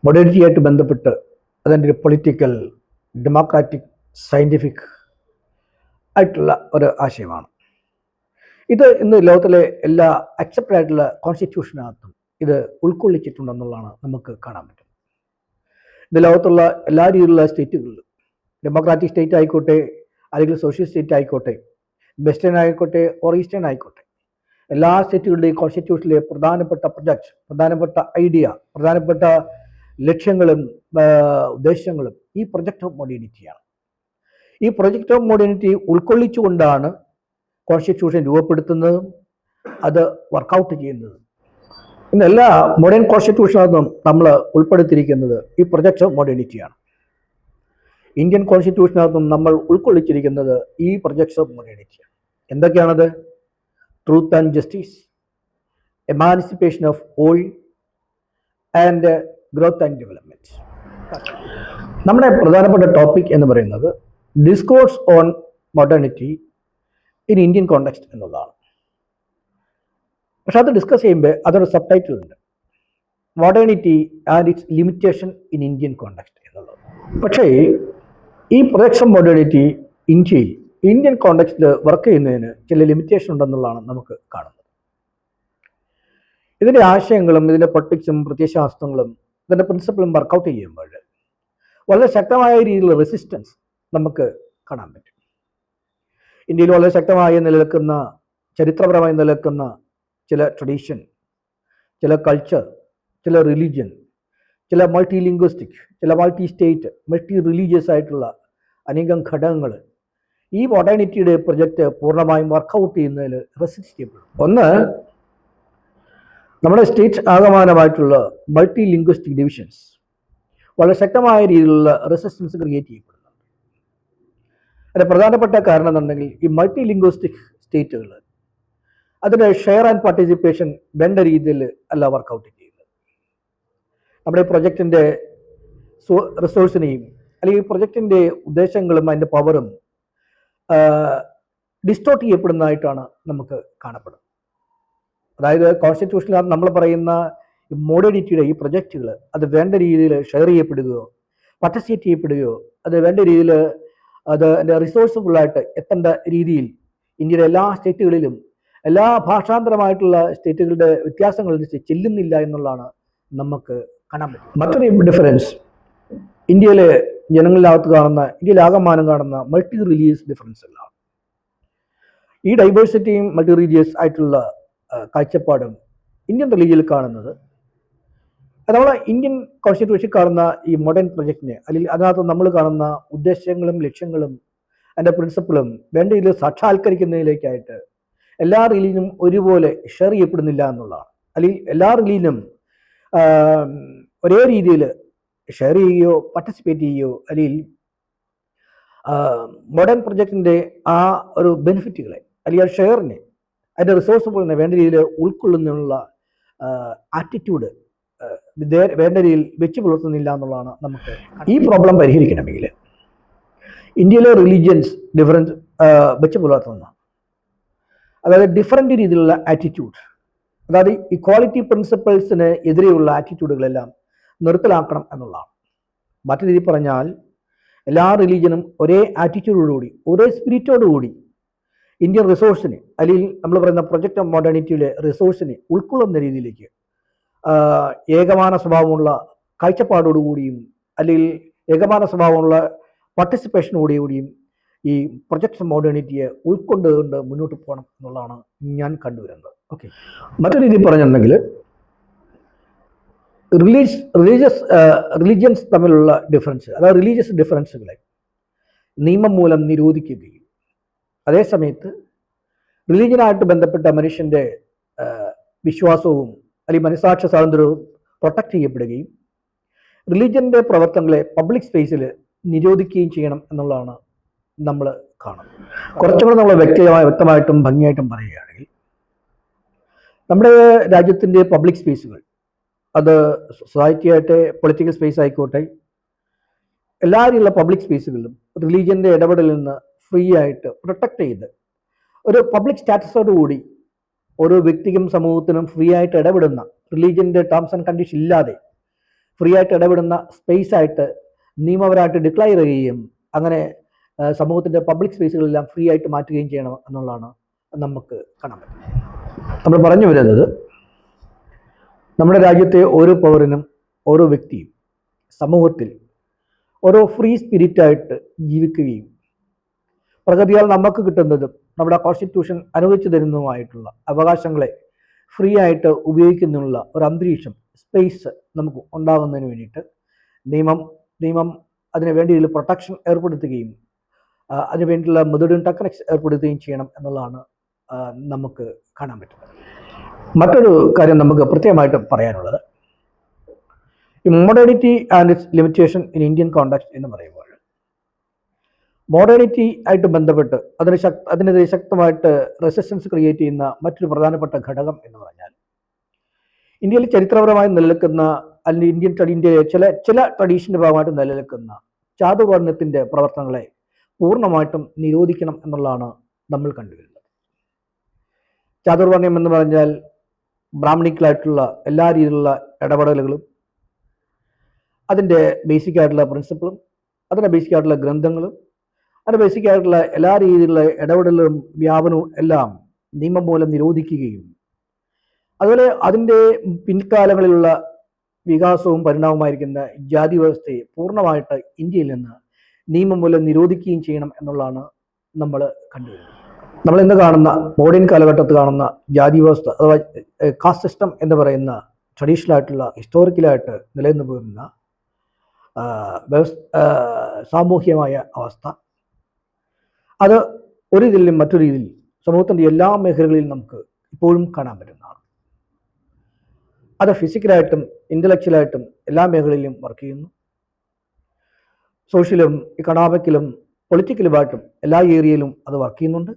S1: മോഡേണിറ്റിയായിട്ട് ബന്ധപ്പെട്ട് അതിൻ്റെ ഒരു പൊളിറ്റിക്കൽ, ഡെമോക്രാറ്റിക്, സയൻറ്റിഫിക് ആയിട്ടുള്ള ഒരു ആശയമാണ്. ഇത് ഇന്ന് ലോകത്തിലെ എല്ലാ അക്സെപ്റ്റഡ് ആയിട്ടുള്ള കോൺസ്റ്റിറ്റ്യൂഷനകത്തും ഇത് ഉൾക്കൊള്ളിച്ചിട്ടുണ്ടെന്നുള്ളതാണ് നമുക്ക് കാണാൻ പറ്റും. ഇത് ലോകത്തുള്ള എല്ലാ രീതിയിലുള്ള സ്റ്റേറ്റുകളിലും, ഡെമോക്രാറ്റിക് സ്റ്റേറ്റ് ആയിക്കോട്ടെ, അല്ലെങ്കിൽ സോഷ്യലിസ്റ്റ് സ്റ്റേറ്റ് ആയിക്കോട്ടെ, വെസ്റ്റേൺ ആയിക്കോട്ടെ, ഓർ ഈസ്റ്റേൺ ആയിക്കോട്ടെ, എല്ലാ സ്റ്റേറ്റുകളുടെയും കോൺസ്റ്റിറ്റ്യൂഷനിലെ പ്രധാനപ്പെട്ട പ്രൊജക്റ്റ്, പ്രധാനപ്പെട്ട ഐഡിയ, പ്രധാനപ്പെട്ട ലക്ഷ്യങ്ങളും ഉദ്ദേശങ്ങളും ഈ പ്രൊജക്റ്റ് ഓഫ് മോഡേണിറ്റിയാണ്. ഈ പ്രൊജക്റ്റ് ഓഫ് മോഡേണിറ്റി ഉൾക്കൊള്ളിച്ചുകൊണ്ടാണ് കോൺസ്റ്റിറ്റ്യൂഷൻ രൂപപ്പെടുത്തുന്നതും അത് വർക്കൗട്ട് ചെയ്യുന്നതും. ഇന്ന് എല്ലാ മോഡേൺ കോൺസ്റ്റിറ്റ്യൂഷനകത്തും നമ്മൾ ഉൾപ്പെടുത്തിയിരിക്കുന്നത് ഈ പ്രൊജക്റ്റ് ഓഫ് മോഡേണിറ്റിയാണ്. ഇന്ത്യൻ കോൺസ്റ്റിറ്റ്യൂഷനകത്തും നമ്മൾ ഉൾക്കൊള്ളിച്ചിരിക്കുന്നത് ഈ പ്രൊജക്ട്സ് ഓഫ് മോഡേണിറ്റിയാണ്. എന്തൊക്കെയാണത്? Truth and justice, emancipation of all, and growth and development. നമ്മുടെ പ്രധാനപ്പെട്ട ടോപ്പിക് എന്ന് പറയുന്നത് discourse on modernity in Indian context എന്നുള്ളതാണ്. പക്ഷെ അത് ഡിസ്കസ് ചെയ്യുമ്പോൾ അതൊരു സബ് ടൈറ്റിൽ ഉണ്ട്, modernity and its limitation in Indian context എന്നുള്ളത്. പക്ഷേ ഈ പ്രൊജക്ഷൻ മോഡേണിറ്റി ഇന്ത്യൻ കോണ്ടെക്സ്റ്റിൽ വർക്ക് ചെയ്യുന്നതിന് ചില ലിമിറ്റേഷൻ ഉണ്ടെന്നുള്ളതാണ് നമുക്ക് കാണുന്നത്. ഇതിൻ്റെ ആശയങ്ങളും ഇതിൻ്റെ പൊളിറ്റിക്സും പ്രത്യയശാസ്ത്രങ്ങളും ഇതിൻ്റെ പ്രിൻസിപ്പിളും വർക്കൗട്ട് ചെയ്യുമ്പോൾ വളരെ ശക്തമായ രീതിയിലുള്ള റെസിസ്റ്റൻസ് നമുക്ക് കാണാൻ പറ്റും. ഇന്ത്യയിൽ വളരെ ശക്തമായി നിലനിൽക്കുന്ന, ചരിത്രപരമായി നിലനിൽക്കുന്ന ചില ട്രഡീഷൻ, ചില കൾച്ചർ, ചില റിലീജിയൻ, ചില മൾട്ടി ലിംഗ്വിസ്റ്റിക്, ചില മൾട്ടി സ്റ്റേറ്റ്, മൾട്ടി റിലീജിയസ് ആയിട്ടുള്ള അനേകം ഘടകങ്ങൾ ഈ മോഡേണിറ്റിയുടെ പ്രൊജക്റ്റ് പൂർണ്ണമായും വർക്കൗട്ട് ചെയ്യുന്നതിൽ റെസിസ്റ്റ് ചെയ്യപ്പെടും. ഒന്ന്, നമ്മുടെ സ്റ്റേറ്റ് ആകമാനമായിട്ടുള്ള മൾട്ടി ലിംഗ്വിസ്റ്റിക് ഡിവിഷൻസ് വളരെ ശക്തമായ രീതിയിലുള്ള റെസിസ്റ്റൻസ് ക്രിയേറ്റ് ചെയ്യപ്പെടുന്നുണ്ട്. അതിന് പ്രധാനപ്പെട്ട കാരണം എന്നുണ്ടെങ്കിൽ ഈ മൾട്ടി ലിംഗ്വിസ്റ്റിക് സ്റ്റേറ്റുകൾ അതിന് ഷെയർ ആൻഡ് പാർട്ടിസിപ്പേഷൻ വേണ്ട രീതിയിൽ അല്ല വർക്കൗട്ട് ചെയ്യുന്നത്. നമ്മുടെ പ്രൊജക്റ്റിൻ്റെ റിസോഴ്സിനെയും അല്ലെങ്കിൽ പ്രൊജക്റ്റിൻ്റെ ഉദ്ദേശങ്ങളും അതിൻ്റെ പവറും ഡിസ്റ്റോർട്ട് ചെയ്യപ്പെടുന്നതായിട്ടാണ് നമുക്ക് കാണപ്പെടുന്നത്. അതായത് കോൺസ്റ്റിറ്റ്യൂഷനിൽ നമ്മൾ പറയുന്ന മോഡേണിറ്റിയുടെ ഈ പ്രൊജക്റ്റുകൾ അത് വേണ്ട രീതിയിൽ ഷെയർ ചെയ്യപ്പെടുകയോ പാർട്ടിസിപ്പേറ്റ് ചെയ്യപ്പെടുകയോ അത് വേണ്ട രീതിയിൽ അത് അതിൻ്റെ റിസോഴ്സ്ഫുള്ളായിട്ട് എത്തേണ്ട രീതിയിൽ ഇന്ത്യയിലെ എല്ലാ സ്റ്റേറ്റുകളിലും എല്ലാ ഭാഷാന്തരമായിട്ടുള്ള സ്റ്റേറ്റുകളുടെ വ്യത്യാസങ്ങൾ ചെല്ലുന്നില്ല എന്നുള്ളതാണ് നമുക്ക് കാണാൻ പറ്റും. മറ്റൊരു ഡിഫറൻസ് ഇന്ത്യയിലെ ജനങ്ങളിനകത്ത് കാണുന്ന, ഇന്ത്യയിലാകമാനം കാണുന്ന മൾട്ടി റിലീജിയസ് ഡിഫറൻസുകളാണ്. ഈ ഡൈവേഴ്സിറ്റിയും മൾട്ടി റിലീജിയസ് ആയിട്ടുള്ള കാഴ്ചപ്പാടും ഇന്ത്യൻ റിലീജിയനിൽ കാണുന്നത് നമ്മൾ ഇന്ത്യൻ കോൺസ്റ്റിറ്റ്യൂഷൻ കാണുന്ന ഈ മോഡേൺ പ്രൊജക്റ്റിനെ അല്ലെങ്കിൽ അതിനകത്ത് നമ്മൾ കാണുന്ന ഉദ്ദേശങ്ങളും ലക്ഷ്യങ്ങളും അതിൻ്റെ പ്രിൻസിപ്പിളും വേണ്ട രീതിയിൽ സാക്ഷാത്കരിക്കുന്നതിലേക്കായിട്ട് എല്ലാ റിലീജിയനും ഒരുപോലെ ഷെയർ ചെയ്യപ്പെടുന്നില്ല എന്നുള്ളതാണ്. അല്ലെങ്കിൽ എല്ലാ റിലീജിയനും ഒരേ രീതിയിൽ ഷെയർ ചെയ്യുകയോ പാർട്ടിസിപ്പേറ്റ് ചെയ്യുകയോ അല്ലെങ്കിൽ മോഡേൺ പ്രൊജക്റ്റിൻ്റെ ആ ഒരു ബെനിഫിറ്റുകളെ അല്ലെങ്കിൽ ആ ഷെയറിനെ അതിൻ്റെ റിസോഴ്സുകളെ വേണ്ട രീതിയിൽ ഉൾക്കൊള്ളുന്നതിനുള്ള ആറ്റിറ്റ്യൂഡ് വേണ്ട രീതിയിൽ വെച്ച് പുലർത്തുന്നില്ല എന്നുള്ളതാണ് നമുക്ക്. ഈ പ്രോബ്ലം പരിഹരിക്കണമെങ്കിൽ ഇന്ത്യയിലെ റിലീജിയൻസ് ഡിഫറൻസ് വെച്ച് പുലർത്തുന്ന, അതായത് ഡിഫറൻറ്റ് രീതിയിലുള്ള ആറ്റിറ്റ്യൂഡ്, അതായത് ഇക്വാളിറ്റി പ്രിൻസിപ്പിൾസിന് എതിരെയുള്ള ആറ്റിറ്റ്യൂഡുകളെല്ലാം നിർത്തലാക്കണം എന്നുള്ളതാണ്. മറ്റു രീതിയിൽ പറഞ്ഞാൽ എല്ലാ റിലീജിയനും ഒരേ ആറ്റിറ്റ്യൂഡോടുകൂടി, ഒരേ സ്പിരിറ്റോടുകൂടി ഇന്ത്യൻ റിസോഴ്സിനെ അല്ലെങ്കിൽ നമ്മൾ പറയുന്ന പ്രൊജക്റ്റ് ഓഫ് മോഡേണിറ്റിയിലെ റിസോഴ്സിനെ ഉൾക്കൊള്ളുന്ന രീതിയിലേക്ക് ഏകമാന സ്വഭാവമുള്ള കാഴ്ചപ്പാടോടുകൂടിയും അല്ലെങ്കിൽ ഏകമാന സ്വഭാവമുള്ള പാർട്ടിസിപ്പേഷനോടുകൂടിയും ഈ പ്രൊജക്ട് മോഡേണിറ്റിയെ ഉൾക്കൊണ്ടുകൊണ്ട് മുന്നോട്ട് പോകണം എന്നുള്ളതാണ് ഞാൻ കണ്ടുവരുന്നത്. ഓക്കെ, മറ്റൊരു രീതിയിൽ പറഞ്ഞിട്ടുണ്ടെങ്കിൽ റിലീജിയൻസ് തമ്മിലുള്ള ഡിഫറൻസ്, അതായത് റിലീജിയസ് ഡിഫറൻസുകളെ നിയമം മൂലം നിരോധിക്കുകയും അതേസമയത്ത് റിലീജിയനായിട്ട് ബന്ധപ്പെട്ട മനുഷ്യൻ്റെ വിശ്വാസവും അല്ലെങ്കിൽ മനസാക്ഷി സ്വാതന്ത്ര്യവും പ്രൊട്ടക്റ്റ് ചെയ്യപ്പെടുകയും റിലീജിയൻ്റെ പ്രവർത്തനങ്ങളെ പബ്ലിക് സ്പേസിൽ നിരോധിക്കുകയും ചെയ്യണം എന്നുള്ളതാണ് നമ്മൾ കാണുന്നത്. കുറച്ചുകൂടെ നമ്മൾ വ്യക്തമായിട്ടും ഭംഗിയായിട്ടും പറയുകയാണെങ്കിൽ നമ്മുടെ രാജ്യത്തിൻ്റെ പബ്ലിക് സ്പേസുകൾ, അത് സൊസൈറ്റി ആയിട്ട് പൊളിറ്റിക്കൽ സ്പേസ് ആയിക്കോട്ടെ, എല്ലാ രീതിയിലുള്ള പബ്ലിക് സ്പേസുകളിലും റിലീജിയൻ്റെ ഇടപെടലിൽ നിന്ന് ഫ്രീ ആയിട്ട് പ്രൊട്ടക്റ്റ് ചെയ്ത് ഒരു പബ്ലിക് സ്റ്റാറ്റസോടുകൂടി ഓരോ വ്യക്തിക്കും സമൂഹത്തിനും ഫ്രീ ആയിട്ട് ഇടപെടുന്ന, റിലീജിയൻ്റെ ടേംസ് ആൻഡ് കണ്ടീഷൻ ഇല്ലാതെ ഫ്രീ ആയിട്ട് ഇടപെടുന്ന സ്പേസ് ആയിട്ട് നിയമപരമായിട്ട് ഡിക്ലെയർ ചെയ്യുകയും അങ്ങനെ സമൂഹത്തിൻ്റെ പബ്ലിക് സ്പേസുകളെല്ലാം ഫ്രീ ആയിട്ട് മാറ്റുകയും ചെയ്യണം എന്നുള്ളതാണ് നമുക്ക് കാണാൻ പറ്റുന്നത്. നമ്മൾ പറഞ്ഞു വരുന്നത്, നമ്മുടെ രാജ്യത്തെ ഓരോ പൗരനും ഓരോ വ്യക്തിയും സമൂഹത്തിൽ ഓരോ ഫ്രീ സ്പിരിറ്റായിട്ട് ജീവിക്കുകയും പ്രകൃതിയാൽ നമുക്ക് കിട്ടുന്നതും നമ്മുടെ കോൺസ്റ്റിറ്റ്യൂഷൻ അനുവദിച്ചു തരുന്നതുമായിട്ടുള്ള അവകാശങ്ങളെ ഫ്രീ ആയിട്ട് ഉപയോഗിക്കുന്നതിനുള്ള ഒരു അന്തരീക്ഷം, സ്പേസ് നമുക്ക് ഉണ്ടാകുന്നതിന് വേണ്ടിയിട്ട് നിയമം അതിന് വേണ്ടി ഇതിൽ പ്രൊട്ടക്ഷൻ ഏർപ്പെടുത്തുകയും അതിന് വേണ്ടിയുള്ള മെത്തേഡ് ടെക്നിക്സ് ഏർപ്പെടുത്തുകയും ചെയ്യണം എന്നുള്ളതാണ് നമുക്ക് കാണാൻ പറ്റുന്നത്. മറ്റൊരു കാര്യം നമുക്ക് പ്രത്യേകമായിട്ട് പറയാനുള്ളത്, ഈ modernity and its limitation in Indian context എന്ന് പറയുമ്പോൾ മോഡേണിറ്റി ആയിട്ട് ബന്ധപ്പെട്ട് അതിനെതിരെ ശക്തമായിട്ട് റെസിസ്റ്റൻസ് ക്രിയേറ്റ് ചെയ്യുന്ന മറ്റൊരു പ്രധാനപ്പെട്ട ഘടകം എന്ന് പറഞ്ഞാൽ, ഇന്ത്യയിൽ ചരിത്രപരമായി നിലനിൽക്കുന്ന അല്ലെങ്കിൽ ഇന്ത്യൻ ചില ട്രഡീഷൻ്റെ ഭാഗമായിട്ട് നിലനിൽക്കുന്ന ചാതുർവർണ്ണയത്തിൻ്റെ പ്രവർത്തനങ്ങളെ പൂർണ്ണമായിട്ടും നിരോധിക്കണം എന്നുള്ളതാണ് നമ്മൾ കണ്ടുവരുന്നത്. ചാതുർവർണ്ണയം എന്ന് പറഞ്ഞാൽ ബ്രാഹ്മണിക്കലായിട്ടുള്ള എല്ലാ രീതിയിലുള്ള ഇടപെടലുകളും, അതിൻ്റെ ബേസിക് ആയിട്ടുള്ള പ്രിൻസിപ്പിളും, അതിൻ്റെ ബേസിക് ആയിട്ടുള്ള ഗ്രന്ഥങ്ങളും, അതിൻ്റെ ബേസിക് ആയിട്ടുള്ള എല്ലാ രീതിയിലുള്ള ഇടപെടലും വ്യാപനവും എല്ലാം നിയമം മൂലം നിരോധിക്കുകയും അതുപോലെ അതിൻ്റെ പിൻകാലങ്ങളിലുള്ള വികാസവും പരിണാമമായിരിക്കുന്ന ജാതി വ്യവസ്ഥയെ പൂർണ്ണമായിട്ട് ഇന്ത്യയിൽ നിന്ന് നിയമം മൂലം നിരോധിക്കുകയും ചെയ്യണം എന്നുള്ളതാണ് നമ്മൾ കണ്ടുവരുന്നത്. നമ്മൾ ഇന്ന് കാണുന്ന മോഡേൺ കാലഘട്ടത്തിൽ കാണുന്ന ജാതി വ്യവസ്ഥ അഥവാ കാസ്റ്റ് സിസ്റ്റം എന്ന് പറയുന്ന ട്രഡീഷണൽ ആയിട്ടുള്ള ഹിസ്റ്റോറിക്കലായിട്ട് നിലനിന്ന് പോരുന്ന സാമൂഹ്യമായ അവസ്ഥ, അത് ഒരു രീതിയിലും മറ്റൊരു രീതിയിൽ സമൂഹത്തിൻ്റെ എല്ലാ മേഖലകളിലും നമുക്ക് ഇപ്പോഴും കാണാൻ പറ്റുന്നതാണ്. അത് ഫിസിക്കലായിട്ടും ഇൻ്റലക്ച്വലായിട്ടും എല്ലാ മേഖലയിലും വർക്ക് ചെയ്യുന്നു. സോഷ്യലും ഇക്കണോമിക്കലും പൊളിറ്റിക്കലുമായിട്ടും എല്ലാ ഏരിയയിലും അത് വർക്ക് ചെയ്യുന്നുണ്ട്.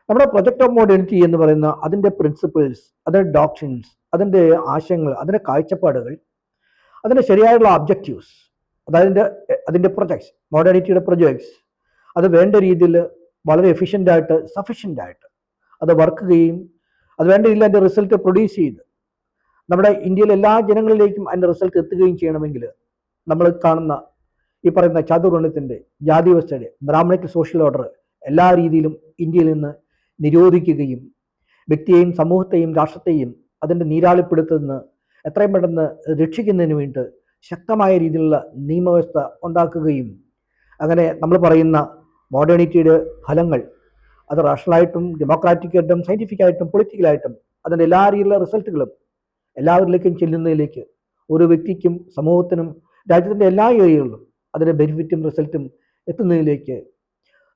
S1: നമ്മുടെ പ്രൊജക്ട് ഓഫ് മോഡേണിറ്റി എന്ന് പറയുന്ന അതിൻ്റെ പ്രിൻസിപ്പിൾസ്, അതിൻ്റെ ഡോക്ട്രിൻസ്, അതിൻ്റെ ആശയങ്ങൾ, അതിൻ്റെ കാഴ്ചപ്പാടുകൾ, അതിൻ്റെ ശരിയായുള്ള ഒബ്ജക്റ്റീവ്സ്, അതായത് അതിൻ്റെ പ്രൊജക്ട്സ്, മോഡേണിറ്റിയുടെ പ്രൊജക്ട്സ്, അത് വേണ്ട രീതിയിൽ വളരെ എഫിഷ്യൻ്റായിട്ട് സഫിഷ്യൻ്റായിട്ട് അത് വർക്ക് ചെയ്യുകയും അത് വേണ്ട രീതിയിൽ അതിൻ്റെ റിസൾട്ട് പ്രൊഡ്യൂസ് ചെയ്ത് നമ്മുടെ ഇന്ത്യയിലെ എല്ലാ ജനങ്ങളിലേക്കും അതിൻ്റെ റിസൾട്ട് എത്തുകയും ചെയ്യണമെങ്കിൽ നമ്മൾ കാണുന്ന ഈ പറയുന്ന ചാതുർവർണ്ണയത്തിൻ്റെ, ജാതി വ്യവസ്ഥയുടെ, ബ്രാഹ്മണിക് സോഷ്യൽ ഓർഡർ എല്ലാ രീതിയിലും ഇന്ത്യയിൽ നിന്ന് നിരോധിക്കുകയും വ്യക്തിയെയും സമൂഹത്തെയും രാഷ്ട്രത്തെയും അതിൻ്റെ നീരാളിപ്പിടുത്തുനിന്ന് എത്രയും പെട്ടെന്ന് രക്ഷിക്കുന്നതിന് വേണ്ടി ശക്തമായ രീതിയിലുള്ള നിയമവ്യവസ്ഥ ഉണ്ടാക്കുകയും അങ്ങനെ നമ്മൾ പറയുന്ന മോഡേണിറ്റിയുടെ ഫലങ്ങൾ അത് റാഷണലായിട്ടും ഡെമോക്രാറ്റിക്കായിട്ടും സയൻറ്റിഫിക്കായിട്ടും പൊളിറ്റിക്കലായിട്ടും അതിൻ്റെ എല്ലാ രീതിയിലുള്ള റിസൾട്ടുകളും എല്ലാവരിലേക്കും ചെല്ലുന്നതിലേക്ക് ഓരോ വ്യക്തിക്കും സമൂഹത്തിനും രാജ്യത്തിൻ്റെ എല്ലാ ഏരിയകളിലും അതിൻ്റെ ബെനിഫിറ്റും റിസൾട്ടും എത്തുന്നതിലേക്ക്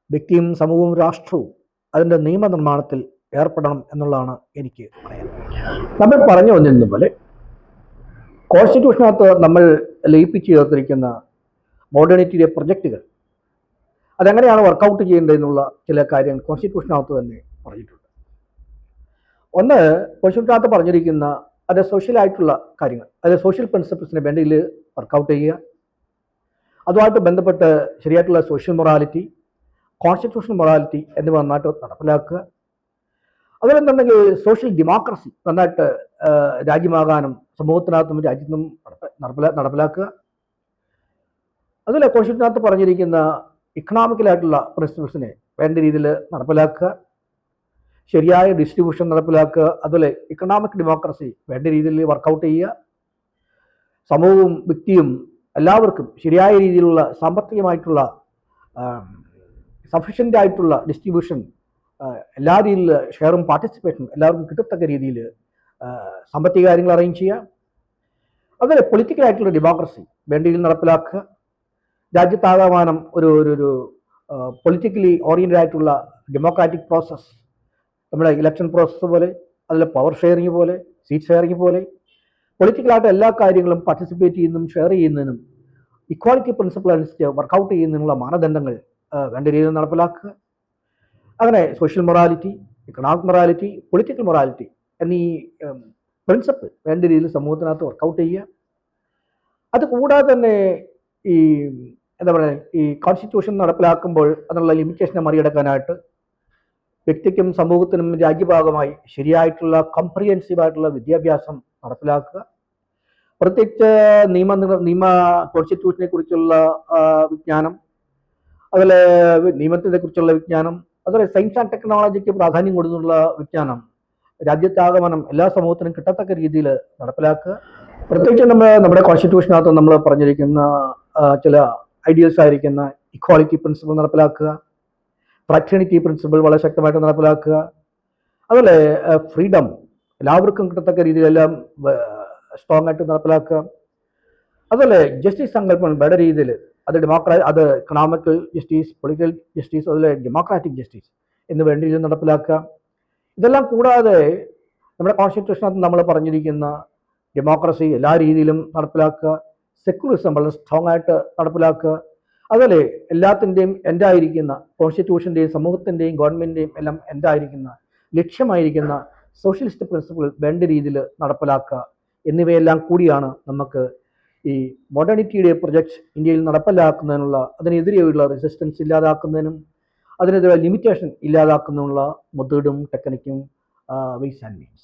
S1: വ്യക്തിയും സമൂഹവും രാഷ്ട്രവും അതിൻ്റെ നിയമനിർമ്മാണത്തിൽ ഏർപ്പെടണം എന്നുള്ളതാണ് എനിക്ക് പറയാനുള്ളത്. നമ്മൾ പറഞ്ഞു വന്നിരുന്ന പോലെ കോൺസ്റ്റിറ്റ്യൂഷനകത്ത് നമ്മൾ ലയിപ്പിച്ച് ചേർത്തിരിക്കുന്ന മോഡേണിറ്റിയുടെ പ്രൊജക്റ്റുകൾ അതെങ്ങനെയാണ് വർക്കൗട്ട് ചെയ്യേണ്ടതെന്നുള്ള ചില കാര്യങ്ങൾ കോൺസ്റ്റിറ്റ്യൂഷനകത്ത് തന്നെ പറഞ്ഞിട്ടുണ്ട്. ഒന്ന്, കോൺസ്റ്റിറ്റ്യൂഷനകത്ത് പറഞ്ഞിരിക്കുന്ന അത് സോഷ്യലായിട്ടുള്ള കാര്യങ്ങൾ, അത് സോഷ്യൽ പ്രിൻസിപ്പിൾസിനെ വേണ്ടിയിൽ വർക്കൗട്ട് ചെയ്യുക, അതുമായിട്ട് ബന്ധപ്പെട്ട് ശരിയായിട്ടുള്ള സോഷ്യൽ മൊറാലിറ്റി, കോൺസ്റ്റിറ്റ്യൂഷണൽ മൊറാലിറ്റി എന്നിവ നന്നായിട്ട് നടപ്പിലാക്കുക. അതുപോലെന്നുണ്ടെങ്കിൽ സോഷ്യൽ ഡെമോക്രസി നന്നായിട്ട് രാജ്യമാകാനും സമൂഹത്തിനകത്തും രാജ്യത്തും നടപ്പിലാക്കുക. അതുപോലെ കോൺസ്റ്റിറ്റ്യൂഷനകത്ത് പറഞ്ഞിരിക്കുന്ന ഇക്കണോമിക്കലായിട്ടുള്ള പ്രിൻസിപ്പിൾസിനെ വേണ്ട രീതിയിൽ നടപ്പിലാക്കുക, ശരിയായ ഡിസ്ട്രിബ്യൂഷൻ നടപ്പിലാക്കുക. അതുപോലെ ഇക്കണോമിക് ഡെമോക്രസി വേണ്ട രീതിയിൽ വർക്കൗട്ട് ചെയ്യുക, സമൂഹവും വ്യക്തിയും എല്ലാവർക്കും ശരിയായ രീതിയിലുള്ള സാമ്പത്തികമായിട്ടുള്ള സഫീഷ്യൻ്റ് ആയിട്ടുള്ള ഡിസ്ട്രിബ്യൂഷൻ, എല്ലാ രീതിയിൽ ഷെയറും പാർട്ടിസിപ്പേഷനും എല്ലാവർക്കും കിട്ടത്തക്ക രീതിയിൽ സാമ്പത്തിക കാര്യങ്ങൾ അറേഞ്ച് ചെയ്യുക. അതുപോലെ പൊളിറ്റിക്കലായിട്ടുള്ള ഡെമോക്രസി വേണ്ട രീതിയിൽ നടപ്പിലാക്കുക. രാജ്യത്താകമാനം ഒരു പൊളിറ്റിക്കലി ഓറിയൻറ്റഡ് ആയിട്ടുള്ള ഡെമോക്രാറ്റിക് പ്രോസസ്സ്, നമ്മുടെ ഇലക്ഷൻ പ്രോസസ്സ് പോലെ, അതിൽ പവർ ഷെയറിങ് പോലെ, സീറ്റ് ഷെയറിങ് പോലെ, പൊളിറ്റിക്കലായിട്ട് എല്ലാ കാര്യങ്ങളും പാർട്ടിസിപ്പേറ്റ് ചെയ്യുന്നതും ഷെയർ ചെയ്യുന്നതിനും ഇക്വാളിറ്റി പ്രിൻസിപ്പിൾ അനുസരിച്ച് വർക്കൗട്ട് ചെയ്യുന്നതിനുള്ള മാനദണ്ഡങ്ങൾ വേണ്ട രീതിയിൽ നടപ്പിലാക്കുക. അങ്ങനെ social morality, economic morality, political morality എന്നീ പ്രിൻസിപ്പിൾ വേണ്ട രീതിയിൽ സമൂഹത്തിനകത്ത് വർക്കൗട്ട് ചെയ്യുക. അതുകൂടാതെ തന്നെ ഈ എന്താ പറയുക, ഈ കോൺസ്റ്റിറ്റ്യൂഷൻ നടപ്പിലാക്കുമ്പോൾ അതിനുള്ള ലിമിറ്റേഷനെ മറികടക്കാനായിട്ട് വ്യക്തിക്കും സമൂഹത്തിനും രാജ്യഭാഗമായി ശരിയായിട്ടുള്ള കോംപ്രിഹെൻസീവായിട്ടുള്ള വിദ്യാഭ്യാസം നടപ്പിലാക്കുക. പ്രത്യേകിച്ച് നിയമ കോൺസ്റ്റിറ്റ്യൂഷനെ കുറിച്ചുള്ള വിജ്ഞാനം, അതുപോലെ നിയമത്തിനെ കുറിച്ചുള്ള വിജ്ഞാനം, അതുപോലെ സയൻസ് ആൻഡ് ടെക്നോളജിക്ക് പ്രാധാന്യം കൊടുത്തുള്ള വിജ്ഞാനം രാജ്യത്താകമാനം എല്ലാ സമൂഹത്തിനും കിട്ടത്തക്ക രീതിയിൽ നടപ്പിലാക്കുക. പ്രത്യേകിച്ച് നമ്മുടെ കോൺസ്റ്റിറ്റ്യൂഷനകത്ത് നമ്മൾ പറഞ്ഞിരിക്കുന്ന ചില ഐഡിയൽസ് ആയിരിക്കുന്ന ഇക്വാളിറ്റി പ്രിൻസിപ്പിൾ നടപ്പിലാക്കുക, ഫ്രാറ്റേണിറ്റി പ്രിൻസിപ്പിൾ വളരെ ശക്തമായിട്ട് നടപ്പിലാക്കുക, അതുപോലെ ഫ്രീഡം എല്ലാവർക്കും കിട്ടത്തക്ക രീതിയിലെല്ലാം സ്ട്രോങ് ആയിട്ട് നടപ്പിലാക്കുക. അതുപോലെ ജസ്റ്റിസ് സങ്കല്പം വേണ്ട രീതിയിൽ അത് അത് എക്കണോമിക്കൽ ജസ്റ്റിസ്, പൊളിറ്റിക്കൽ ജസ്റ്റിസ്, അതുപോലെ ഡെമോക്രാറ്റിക് ജസ്റ്റിസ് എന്ന് വേണ്ട രീതിയിൽ നടപ്പിലാക്കുക. ഇതെല്ലാം കൂടാതെ നമ്മുടെ കോൺസ്റ്റിറ്റ്യൂഷനകത്ത് നമ്മൾ പറഞ്ഞിരിക്കുന്ന ഡെമോക്രസി എല്ലാ രീതിയിലും നടപ്പിലാക്കുക, സെക്യുലറിസം വളരെ സ്ട്രോങ് ആയിട്ട് നടപ്പിലാക്കുക. അതുപോലെ എല്ലാത്തിൻ്റെയും എൻഡായിരിക്കുന്ന കോൺസ്റ്റിറ്റ്യൂഷൻ്റെയും സമൂഹത്തിൻ്റെയും ഗവൺമെൻറ്റിൻ്റെയും എല്ലാം എൻഡായിരിക്കുന്ന ലക്ഷ്യമായിരിക്കുന്ന സോഷ്യലിസ്റ്റ് പ്രിൻസിപ്പിൾ വേണ്ട രീതിയിൽ നടപ്പിലാക്കുക. എന്നിവയെല്ലാം കൂടിയാണ് നമുക്ക് ഈ മോഡേണിറ്റിയുടെ പ്രൊജക്ട്സ് ഇന്ത്യയിൽ നടപ്പിലാക്കുന്നതിനുള്ള, അതിനെതിരെയുള്ള റെസിസ്റ്റൻസ് ഇല്ലാതാക്കുന്നതിനും അതിനെതിരെ ലിമിറ്റേഷൻ ഇല്ലാതാക്കുന്നതിനുള്ള മെത്തേഡും ടെക്നിക്കും ways and means.